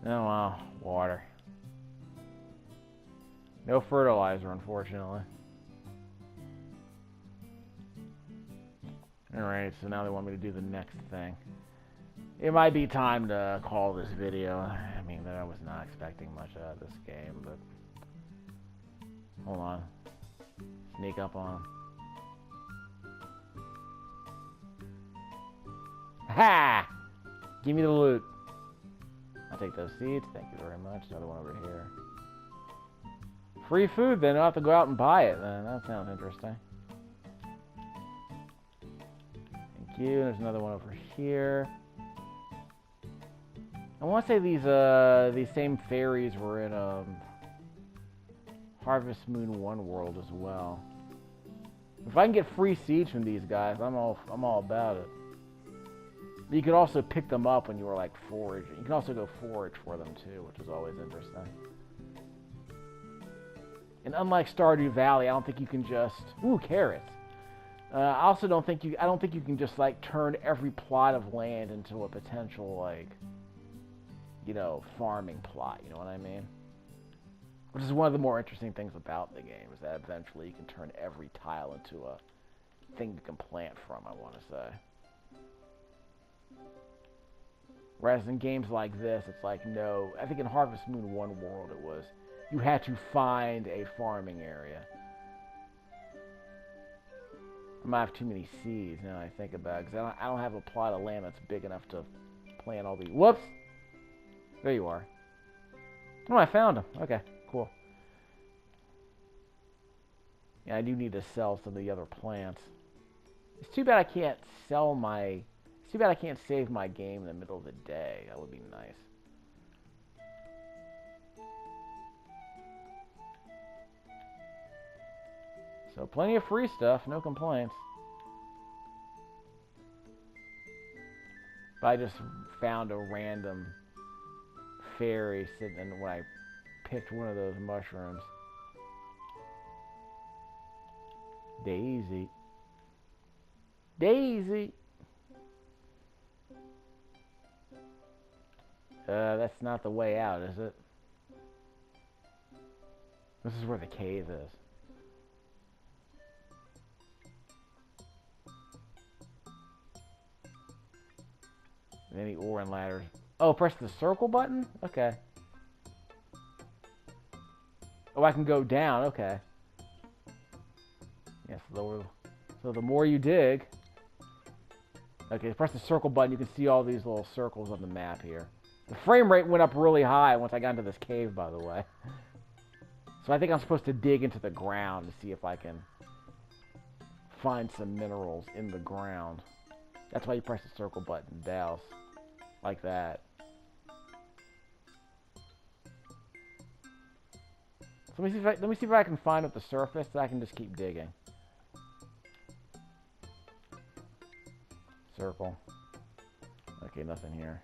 Oh well, water. No fertilizer, unfortunately. Alright, so now they want me to do the next thing. It might be time to call this video. I mean, I was not expecting much out of this game, but... Hold on. Sneak up on him. Ha! Give me the loot. I'll take those seeds. Thank you very much. Another one over here. Free food, then. I'll have to go out and buy it, then. That sounds interesting. Thank you. There's another one over here. I want to say these same fairies were in Harvest Moon 1 world as well. If I can get free seeds from these guys, I'm all about it. But you could also pick them up when you were like foraging. You can also go forage for them too, which is always interesting. And unlike Stardew Valley, I don't think you can just carrots. I also don't think you can just like turn every plot of land into a potential like, you know, farming plot. You know what I mean? Which is one of the more interesting things about the game, is that eventually you can turn every tile into a thing you can plant from, I want to say. Whereas in games like this, it's like, no, I think in Harvest Moon 1 world it was, you had to find a farming area. I might have too many seeds now that I think about it, because I don't have a plot of land that's big enough to plant all these. Whoops! There you are. Oh, I found them. Okay, cool. Yeah, I do need to sell some of the other plants. It's too bad I can't sell my... It's too bad I can't save my game in the middle of the day. That would be nice. So, plenty of free stuff. No complaints. But I just found a random fairy sitting in when I picked one of those mushrooms. Daisy. Daisy. That's not the way out, is it? This is where the cave is. Any ore and ladders. Oh, press the circle button? Okay. Oh, I can go down. Okay. Yes, lower. So the more you dig... Okay, press the circle button. You can see all these little circles on the map here. The frame rate went up really high once I got into this cave, by the way. So I think I'm supposed to dig into the ground to see if I can find some minerals in the ground. That's why you press the circle button, douse. Like that. So let me see if I can find at the surface so I can just keep digging. Circle. Okay, nothing here.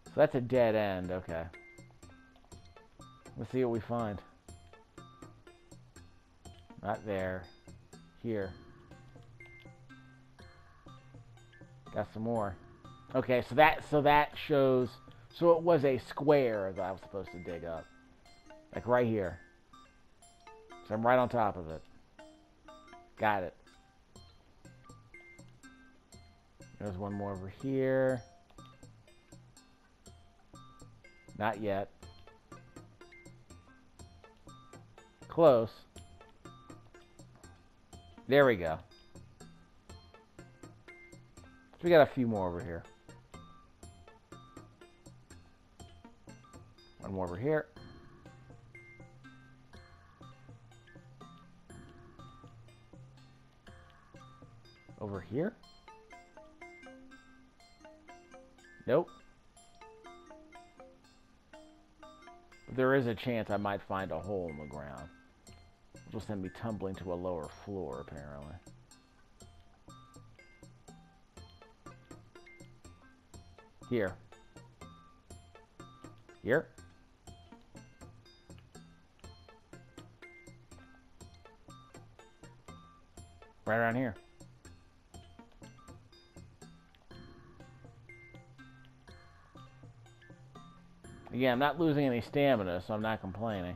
So that's a dead end, okay. Let's see what we find. Not there. Here. Got some more. Okay, so that shows... So it was a square that I was supposed to dig up. Like right here. So I'm right on top of it. Got it. There's one more over here. Not yet. Close. There we go. So we got a few more over here. One more over here. Over here? Nope. There is a chance I might find a hole in the ground, which will send me tumbling to a lower floor, apparently. Here. Here. Right around here. Again, I'm not losing any stamina, so I'm not complaining.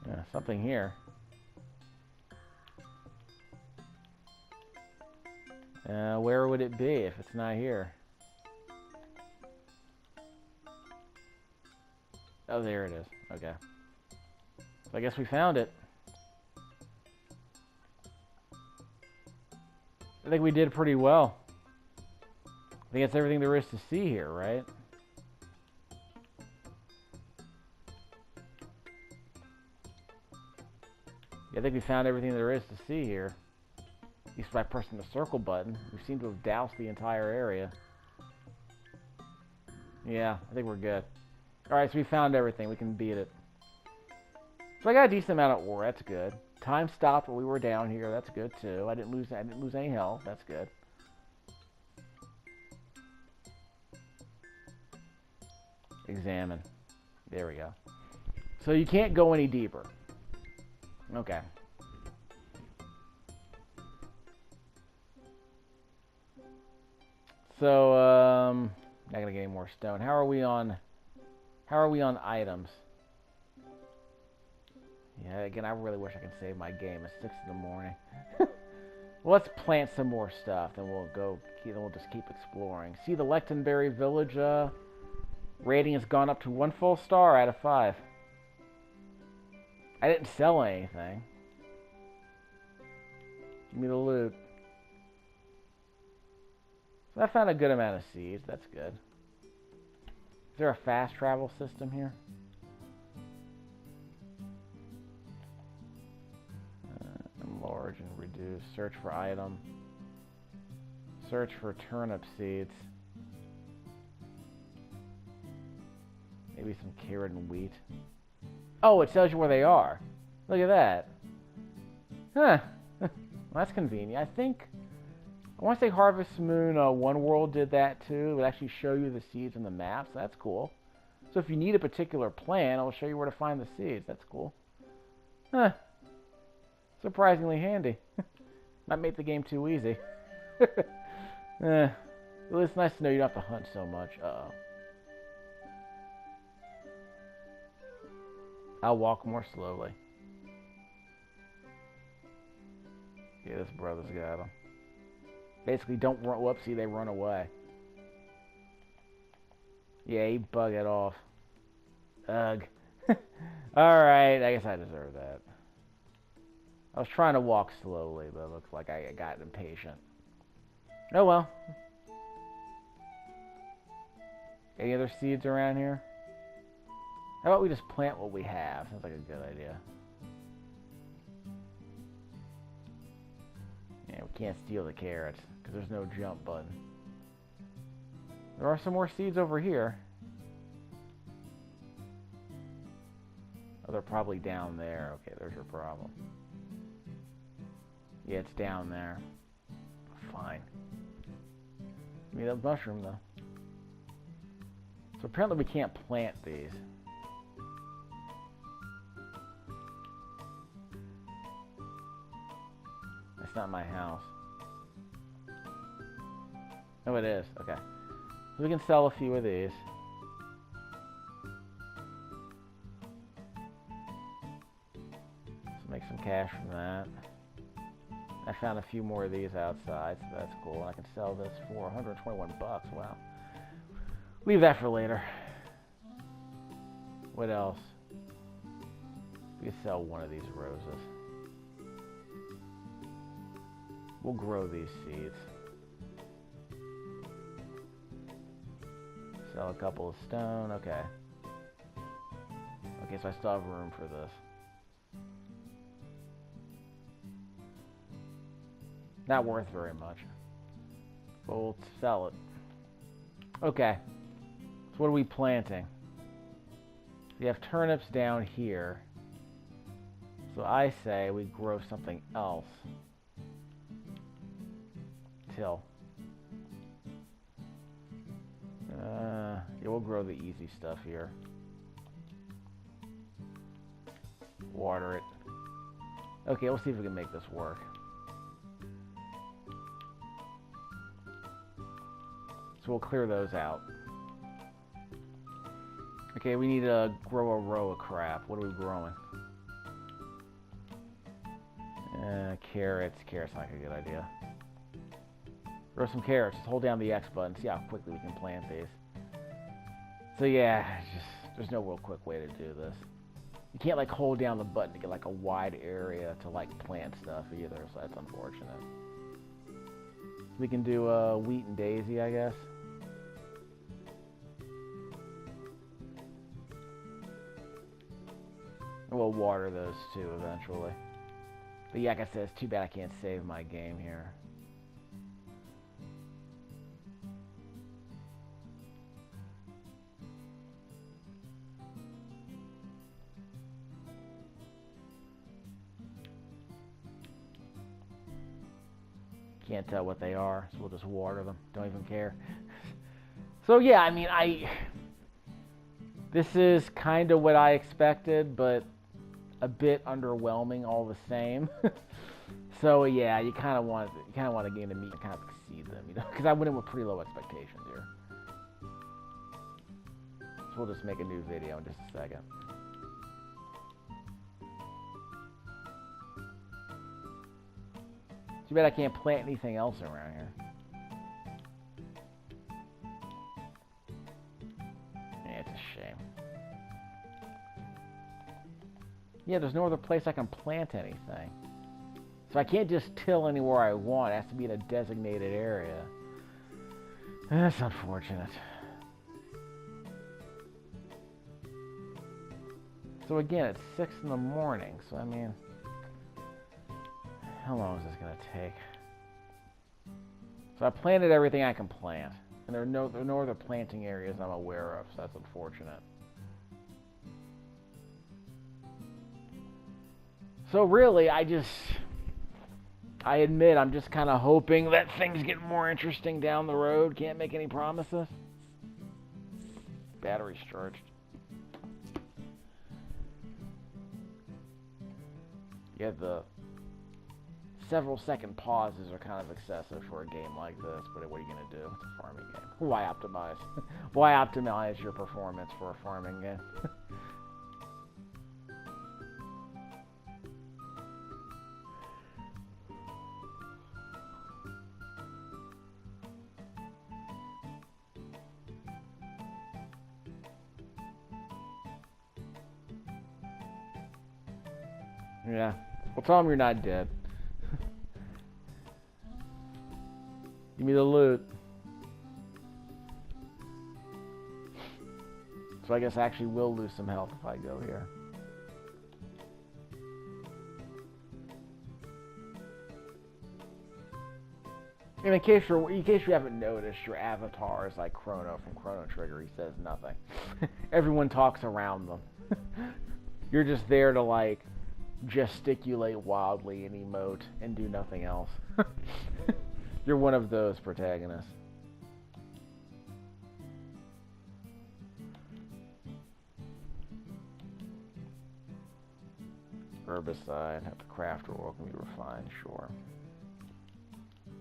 Yeah, something here. Where would it be if it's not here? Oh, there it is. Okay. So I guess we found it. I think we did pretty well. I think that's everything there is to see here, right? Yeah, I think we found everything there is to see here. At least by pressing the circle button. We seem to have doused the entire area. Yeah, I think we're good. Alright, so we found everything. We can beat it. So I got a decent amount of ore. That's good. Time stopped when we were down here. That's good too. I didn't lose any health. That's good. Examine. There we go. So you can't go any deeper. Okay. So, not gonna get any more stone. How are we on items? Yeah, again, I really wish I could save my game at 6 in the morning. Well, let's plant some more stuff, then we'll just keep exploring. See, the Lechtenberry Village rating has gone up to 1 full star out of 5. I didn't sell anything. Give me the loot. So I found a good amount of seeds. That's good. Is there a fast travel system here? margin reduced. Search for item. Search for turnip seeds. Maybe some carrot and wheat. Oh, it tells you where they are. Look at that. Huh. Well, that's convenient. I think, I want to say Harvest Moon One World did that too. It would actually show you the seeds in the maps. That's cool. So if you need a particular plant, it'll show you where to find the seeds. That's cool. Huh. Surprisingly handy. Might make the game too easy. Well, it's nice to know you don't have to hunt so much. Uh-oh. I'll walk more slowly. Yeah, this brother's got him. Basically, don't run. Whoopsie, they run away. Yeah, he bug it off. Ugh. Alright, I guess I deserve that. I was trying to walk slowly, but it looks like I got impatient. Oh well. Any other seeds around here? How about we just plant what we have? Sounds like a good idea. Yeah, we can't steal the carrots, because there's no jump button. There are some more seeds over here. Oh, they're probably down there. Okay, there's your problem. Yeah, it's down there. Fine. Give me that mushroom, though. So apparently we can't plant these. That's not my house. Oh, it is. Okay. So we can sell a few of these. So make some cash from that. I found a few more of these outside, so that's cool. I can sell this for 121 bucks. Wow. Leave that for later. What else? We can sell one of these roses. We'll grow these seeds. Sell a couple of stone. Okay. Okay, so I still have room for this. Not worth very much. But we'll sell it. Okay. So what are we planting? We have turnips down here. So I say we grow something else. Till. Yeah, we'll grow the easy stuff here. Water it. Okay, we'll see if we can make this work. So we'll clear those out. Okay, we need to grow a row of crap. What are we growing? Carrots. Carrots not a good idea. Grow some carrots. Just hold down the X button. See how quickly we can plant these. So yeah, there's no real quick way to do this. You can't like hold down the button to get like a wide area to like plant stuff either. So that's unfortunate. We can do wheat and daisy, I guess. We'll water those too eventually. But yeah, like I said, it's too bad I can't save my game here. Can't tell what they are, so we'll just water them. Don't even care. So yeah, I mean, this is kind of what I expected, but a bit underwhelming all the same. So yeah, you kind of want a game to meet and kind of exceed them, you know, because I went in with pretty low expectations here. So we'll just make a new video in just a second. Too bad I can't plant anything else around here. Yeah, it's a shame. Yeah, there's no other place I can plant anything. So I can't just till anywhere I want. It has to be in a designated area. That's unfortunate. So again, it's 6 in the morning, so I mean... How long is this going to take? So I planted everything I can plant. And there are no other planting areas I'm aware of, so that's unfortunate. So really, I admit I'm just kind of hoping that things get more interesting down the road. Can't make any promises. Battery's charged. Yeah, the several second pauses are kind of excessive for a game like this, but what are you going to do? It's a farming game. Why optimize? Why optimize your performance for a farming game? Yeah. Well, tell him you're not dead. Give me the loot. So I guess I actually will lose some health if I go here. And in case you haven't noticed, your avatar is like Chrono from Chrono Trigger. He says nothing. Everyone talks around them. You're just there to like gesticulate wildly and emote and do nothing else. You're one of those protagonists. Herbicide, have to craft or can be refined, sure.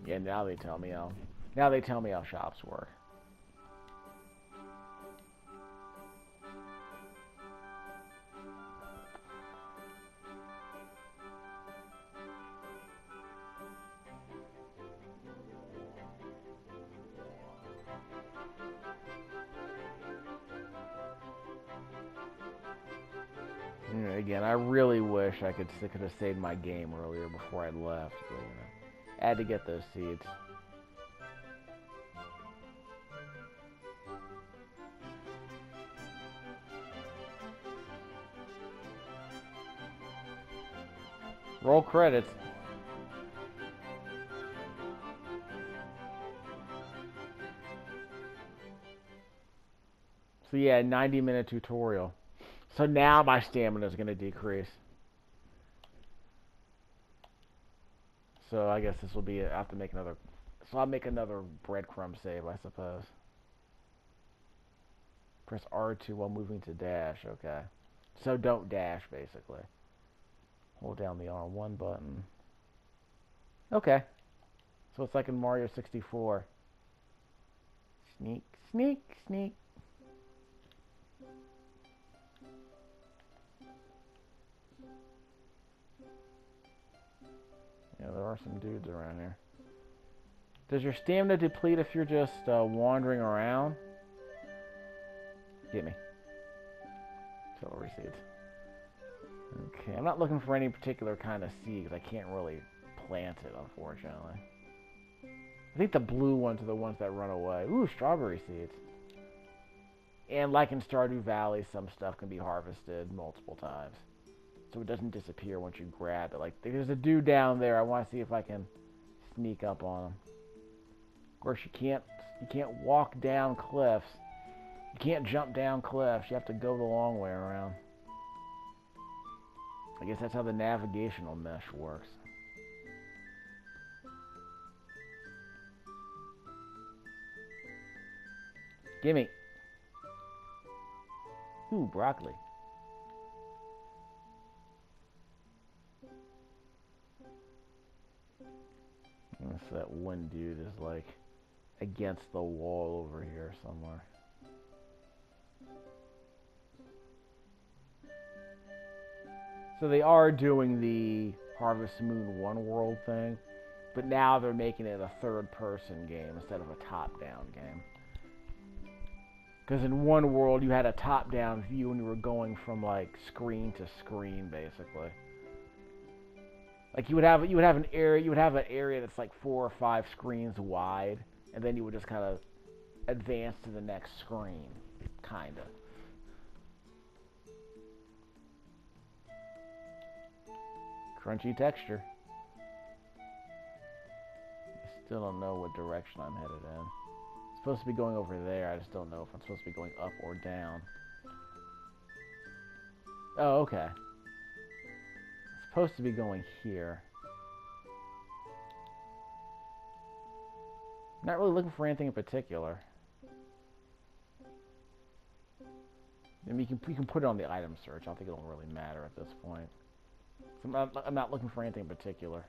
Yeah, now they tell me how shops work. Again, I really wish I could have saved my game earlier before I left, but I had to get those seeds. Roll credits. So yeah, 90-minute tutorial. So now my stamina is going to decrease. So I guess this will be it. I have to make another. So I'll make another breadcrumb save, I suppose. Press R2 while moving to dash. Okay. So don't dash, basically. Hold down the R1 button. Okay. So it's like in Mario 64. Sneak, sneak, sneak. Yeah, there are some dudes around here. Does your stamina deplete if you're just wandering around? Get me. Celery seeds. Okay, I'm not looking for any particular kind of seed because I can't really plant it, unfortunately. I think the blue ones are the ones that run away. Ooh, strawberry seeds. And like in Stardew Valley, some stuff can be harvested multiple times. So it doesn't disappear once you grab it. Like, there's a dude down there. I want to see if I can sneak up on him. Of course, you can't walk down cliffs. You can't jump down cliffs. You have to go the long way around. I guess that's how the navigational mesh works. Gimme. Ooh, broccoli. So that one dude is like against the wall over here somewhere. So they are doing the Harvest Moon One World thing, but now they're making it a third-person game instead of a top-down game. Because in One World you had a top-down view and you were going from like screen to screen basically. Like you would have an area that's like 4 or 5 screens wide, and then you would just kind of advance to the next screen, kinda. Crunchy texture. Still don't know what direction I'm headed in. It's supposed to be going over there. I just don't know if I'm supposed to be going up or down. Oh, okay. It's supposed to be going here. Not really looking for anything in particular. I mean, you can put it on the item search. I don't think it'll really matter at this point. So I'm not looking for anything in particular.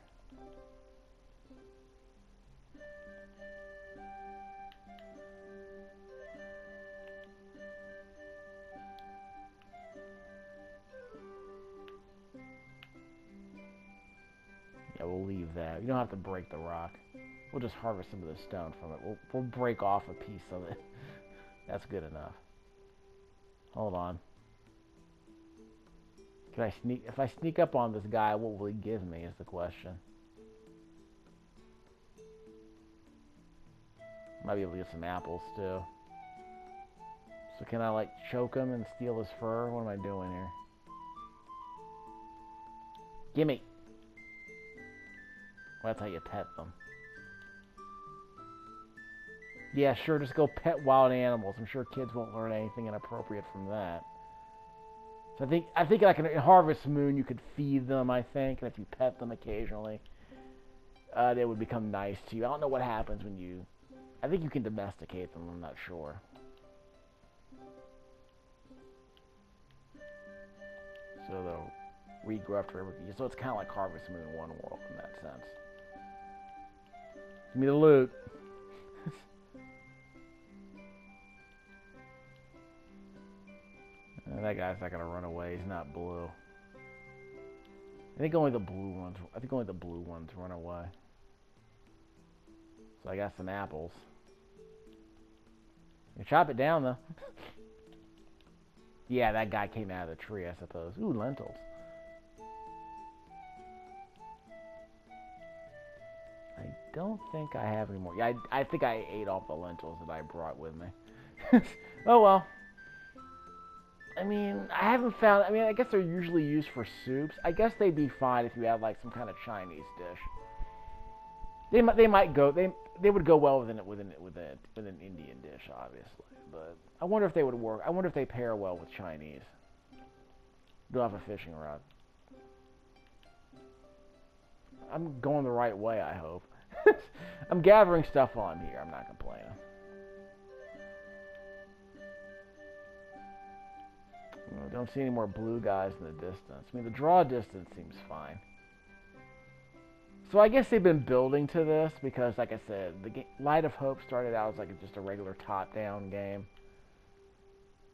Yeah, we'll leave that. You don't have to break the rock. We'll just harvest some of the stone from it. We'll break off a piece of it. That's good enough. Hold on. Can I sneak? If I sneak up on this guy, what will he give me is the question. Might be able to get some apples too. So can I like choke him and steal his fur? What am I doing here? Gimme! Well, that's how you pet them. Yeah, sure, just go pet wild animals. I'm sure kids won't learn anything inappropriate from that. So I think like in Harvest Moon you could feed them, I think, and if you pet them occasionally, they would become nice to you. I don't know what happens when you... I think you can domesticate them, I'm not sure. So they'll regrow after every... So it's kind of like Harvest Moon 1 world in that sense. Give me the loot. That guy's not gonna run away. He's not blue. I think only the blue ones run away. So I got some apples. You can chop it down though. Yeah, that guy came out of the tree, I suppose. Ooh, lentils. I don't think I have any more. Yeah, I think I ate all the lentils that I brought with me. Oh well. I mean, I haven't found... I mean, I guess they're usually used for soups. I guess they'd be fine if you had, like, some kind of Chinese dish. They might go... They would go well with an Indian dish, obviously. But I wonder if they would work. I wonder if they pair well with Chinese. They'll have a fishing rod. I'm going the right way, I hope. I'm gathering stuff on here. I'm not complaining. Don't see any more blue guys in the distance. I mean, the draw distance seems fine. So I guess they've been building to this because, like I said, the Light of Hope started out as like just a regular top-down game.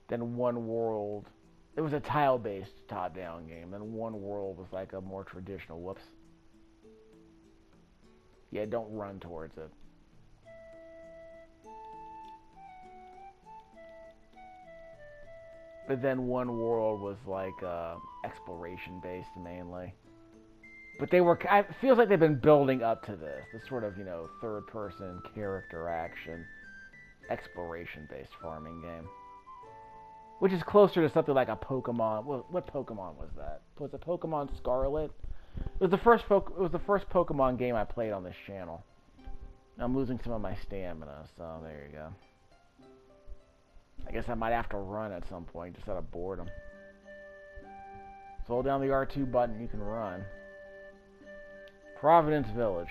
Then One World, it was a tile-based top-down game. Then One World was like a more traditional. Whoops. Yeah, don't run towards it. But then One World was like exploration-based mainly. But they were... It feels like they've been building up to this sort of, you know, third-person character action, exploration-based farming game. Which is closer to something like a Pokemon... What Pokemon was that? Was it Pokemon Scarlet? It was the first Pokemon game I played on this channel. I'm losing some of my stamina, so there you go. I guess I might have to run at some point, just out of boredom. So hold down the R2 button, you can run. Providence Village.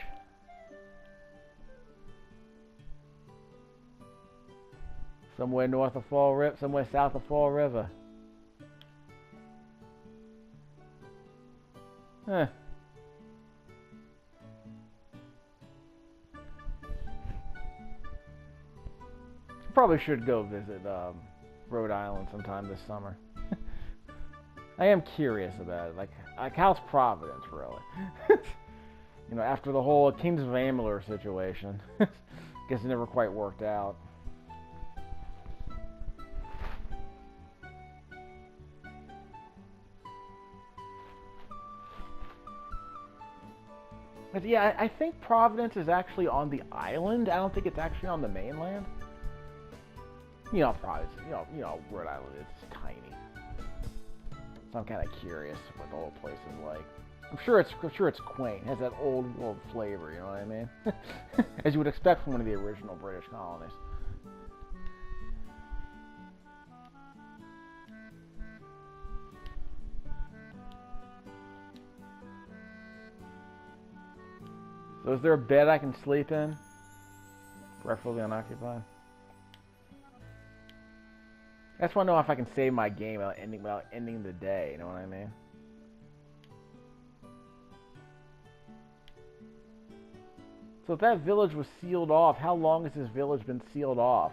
Somewhere north of Fall River, somewhere south of Fall River. Huh. Probably should go visit Rhode Island sometime this summer. I am curious about it. Like how's Providence, really? You know, after the whole Kings of Amalur situation. Guess it never quite worked out. But yeah, I think Providence is actually on the island. I don't think it's actually on the mainland. You know, Providence, you know, Rhode Island is tiny. So I'm kind of curious what the whole place is like. I'm sure it's quaint. It has that old world flavor, you know what I mean? As you would expect from one of the original British colonies. So is there a bed I can sleep in? Preferably unoccupied. I just want to know if I can save my game without ending the day, you know what I mean? So if that village was sealed off, how long has this village been sealed off?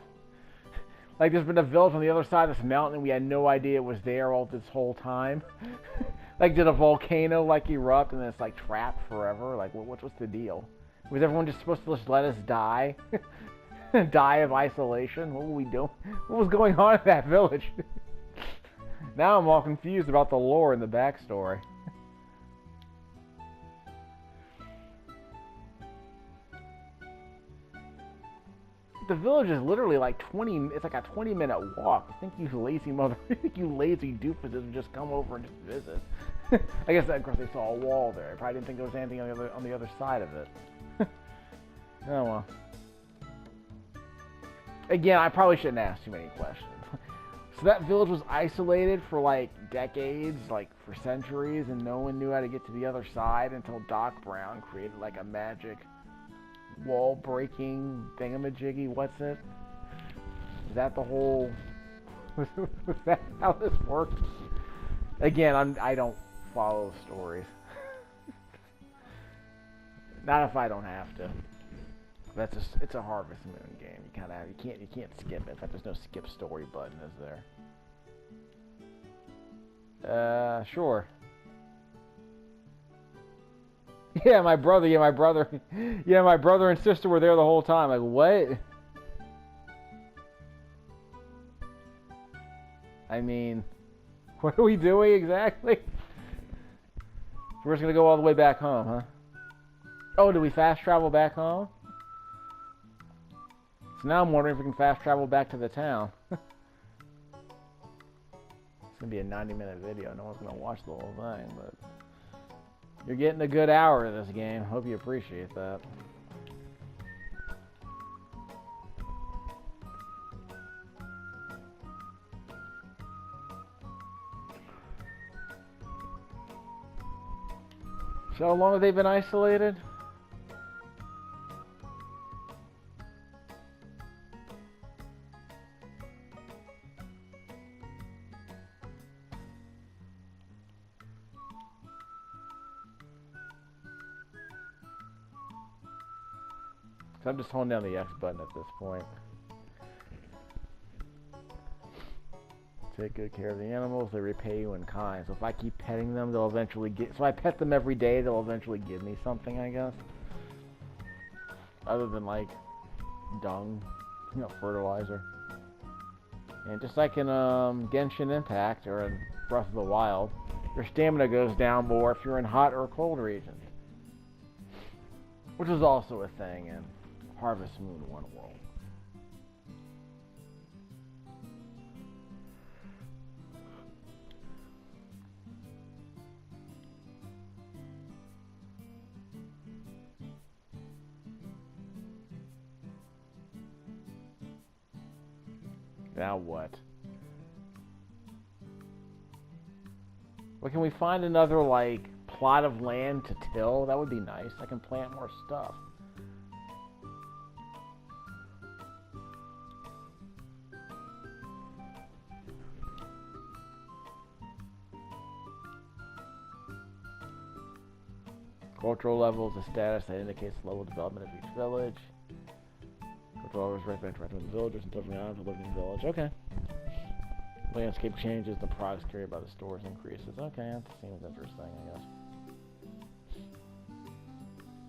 Like there's been a village on the other side of this mountain and we had no idea it was there all this whole time? Like did a volcano like erupt and then it's like trapped forever? Like what's the deal? Was everyone just supposed to just let us die? Die of isolation? What were we doing? What was going on in that village? Now I'm all confused about the lore and the backstory. The village is literally like it's like a 20-minute walk. I think you lazy you lazy doofuses would just come over and just visit. I guess, of course, they saw a wall there. I probably didn't think there was anything on the other side of it. Oh, well. Again, I probably shouldn't ask too many questions. So that village was isolated for, like, decades, like, for centuries, and no one knew how to get to the other side until Doc Brown created, like, a magic wall-breaking thingamajiggy. What's it? Is that the whole... Was that how this works? Again, I don't follow stories. Not if I don't have to. It's a Harvest Moon game. You can't skip it. In fact, there's no skip story button, is there? Sure. Yeah, my brother and sister were there the whole time. Like, what? I mean, what are we doing exactly? We're just gonna go all the way back home, huh? Oh, do we fast travel back home? So now I'm wondering if we can fast travel back to the town. It's gonna be a 90-minute video. No one's gonna watch the whole thing, but you're getting a good hour of this game. Hope you appreciate that. So how long have they been isolated? So I'm just holding down the X button at this point. Take good care of the animals, they repay you in kind. So if I keep petting them, they'll eventually so I pet them every day, they'll eventually give me something, I guess. Other than, like, dung, fertilizer. And just like in Genshin Impact, or in Breath of the Wild, your stamina goes down more if you're in hot or cold regions. Which is also a thing in Harvest Moon 1 World. Now what? Well, can we find another, like, plot of land to till? That would be nice. I can plant more stuff. Cultural level is a status that indicates the level of development of each village. Cultural level is recommended to the villagers until beyond the living village. Okay. Landscape changes, the products carried by the stores increases. Okay, that seems interesting, I guess.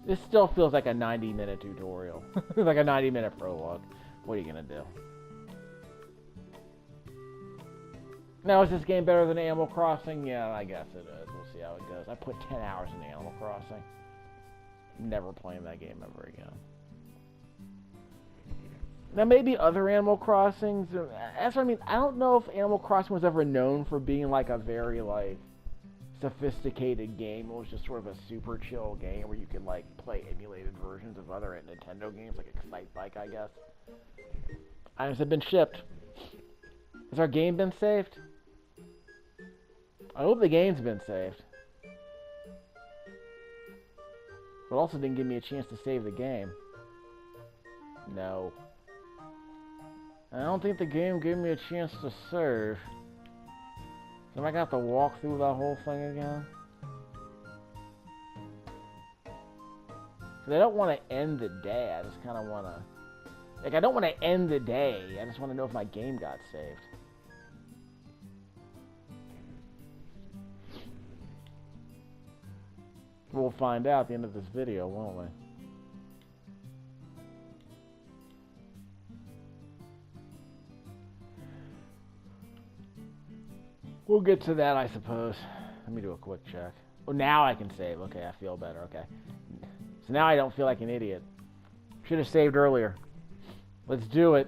This still feels like a 90-minute tutorial. Like a 90-minute prologue. What are you gonna do? Now, is this game better than Animal Crossing? Yeah, I guess it is. We'll see how it goes. I put 10 hours into Animal Crossing. Never playing that game ever again. Now, maybe other Animal Crossings. That's what I mean. I don't know if Animal Crossing was ever known for being like a very, like, sophisticated game. It was just sort of a super chill game where you could like play emulated versions of other Nintendo games, like Excite Bike, I guess. Items have been shipped. Has our game been saved? I hope the game's been saved. But also didn't give me a chance to save the game. No. I don't think the game gave me a chance to save. So am I gonna have to walk through that whole thing again? Because I don't want to end the day. I just kind of want to... Like, I don't want to end the day. I just want to know if my game got saved. We'll find out at the end of this video, won't we? We'll get to that, I suppose. Let me do a quick check. Oh, now I can save. Okay, I feel better. Okay. So now I don't feel like an idiot. Should have saved earlier. Let's do it.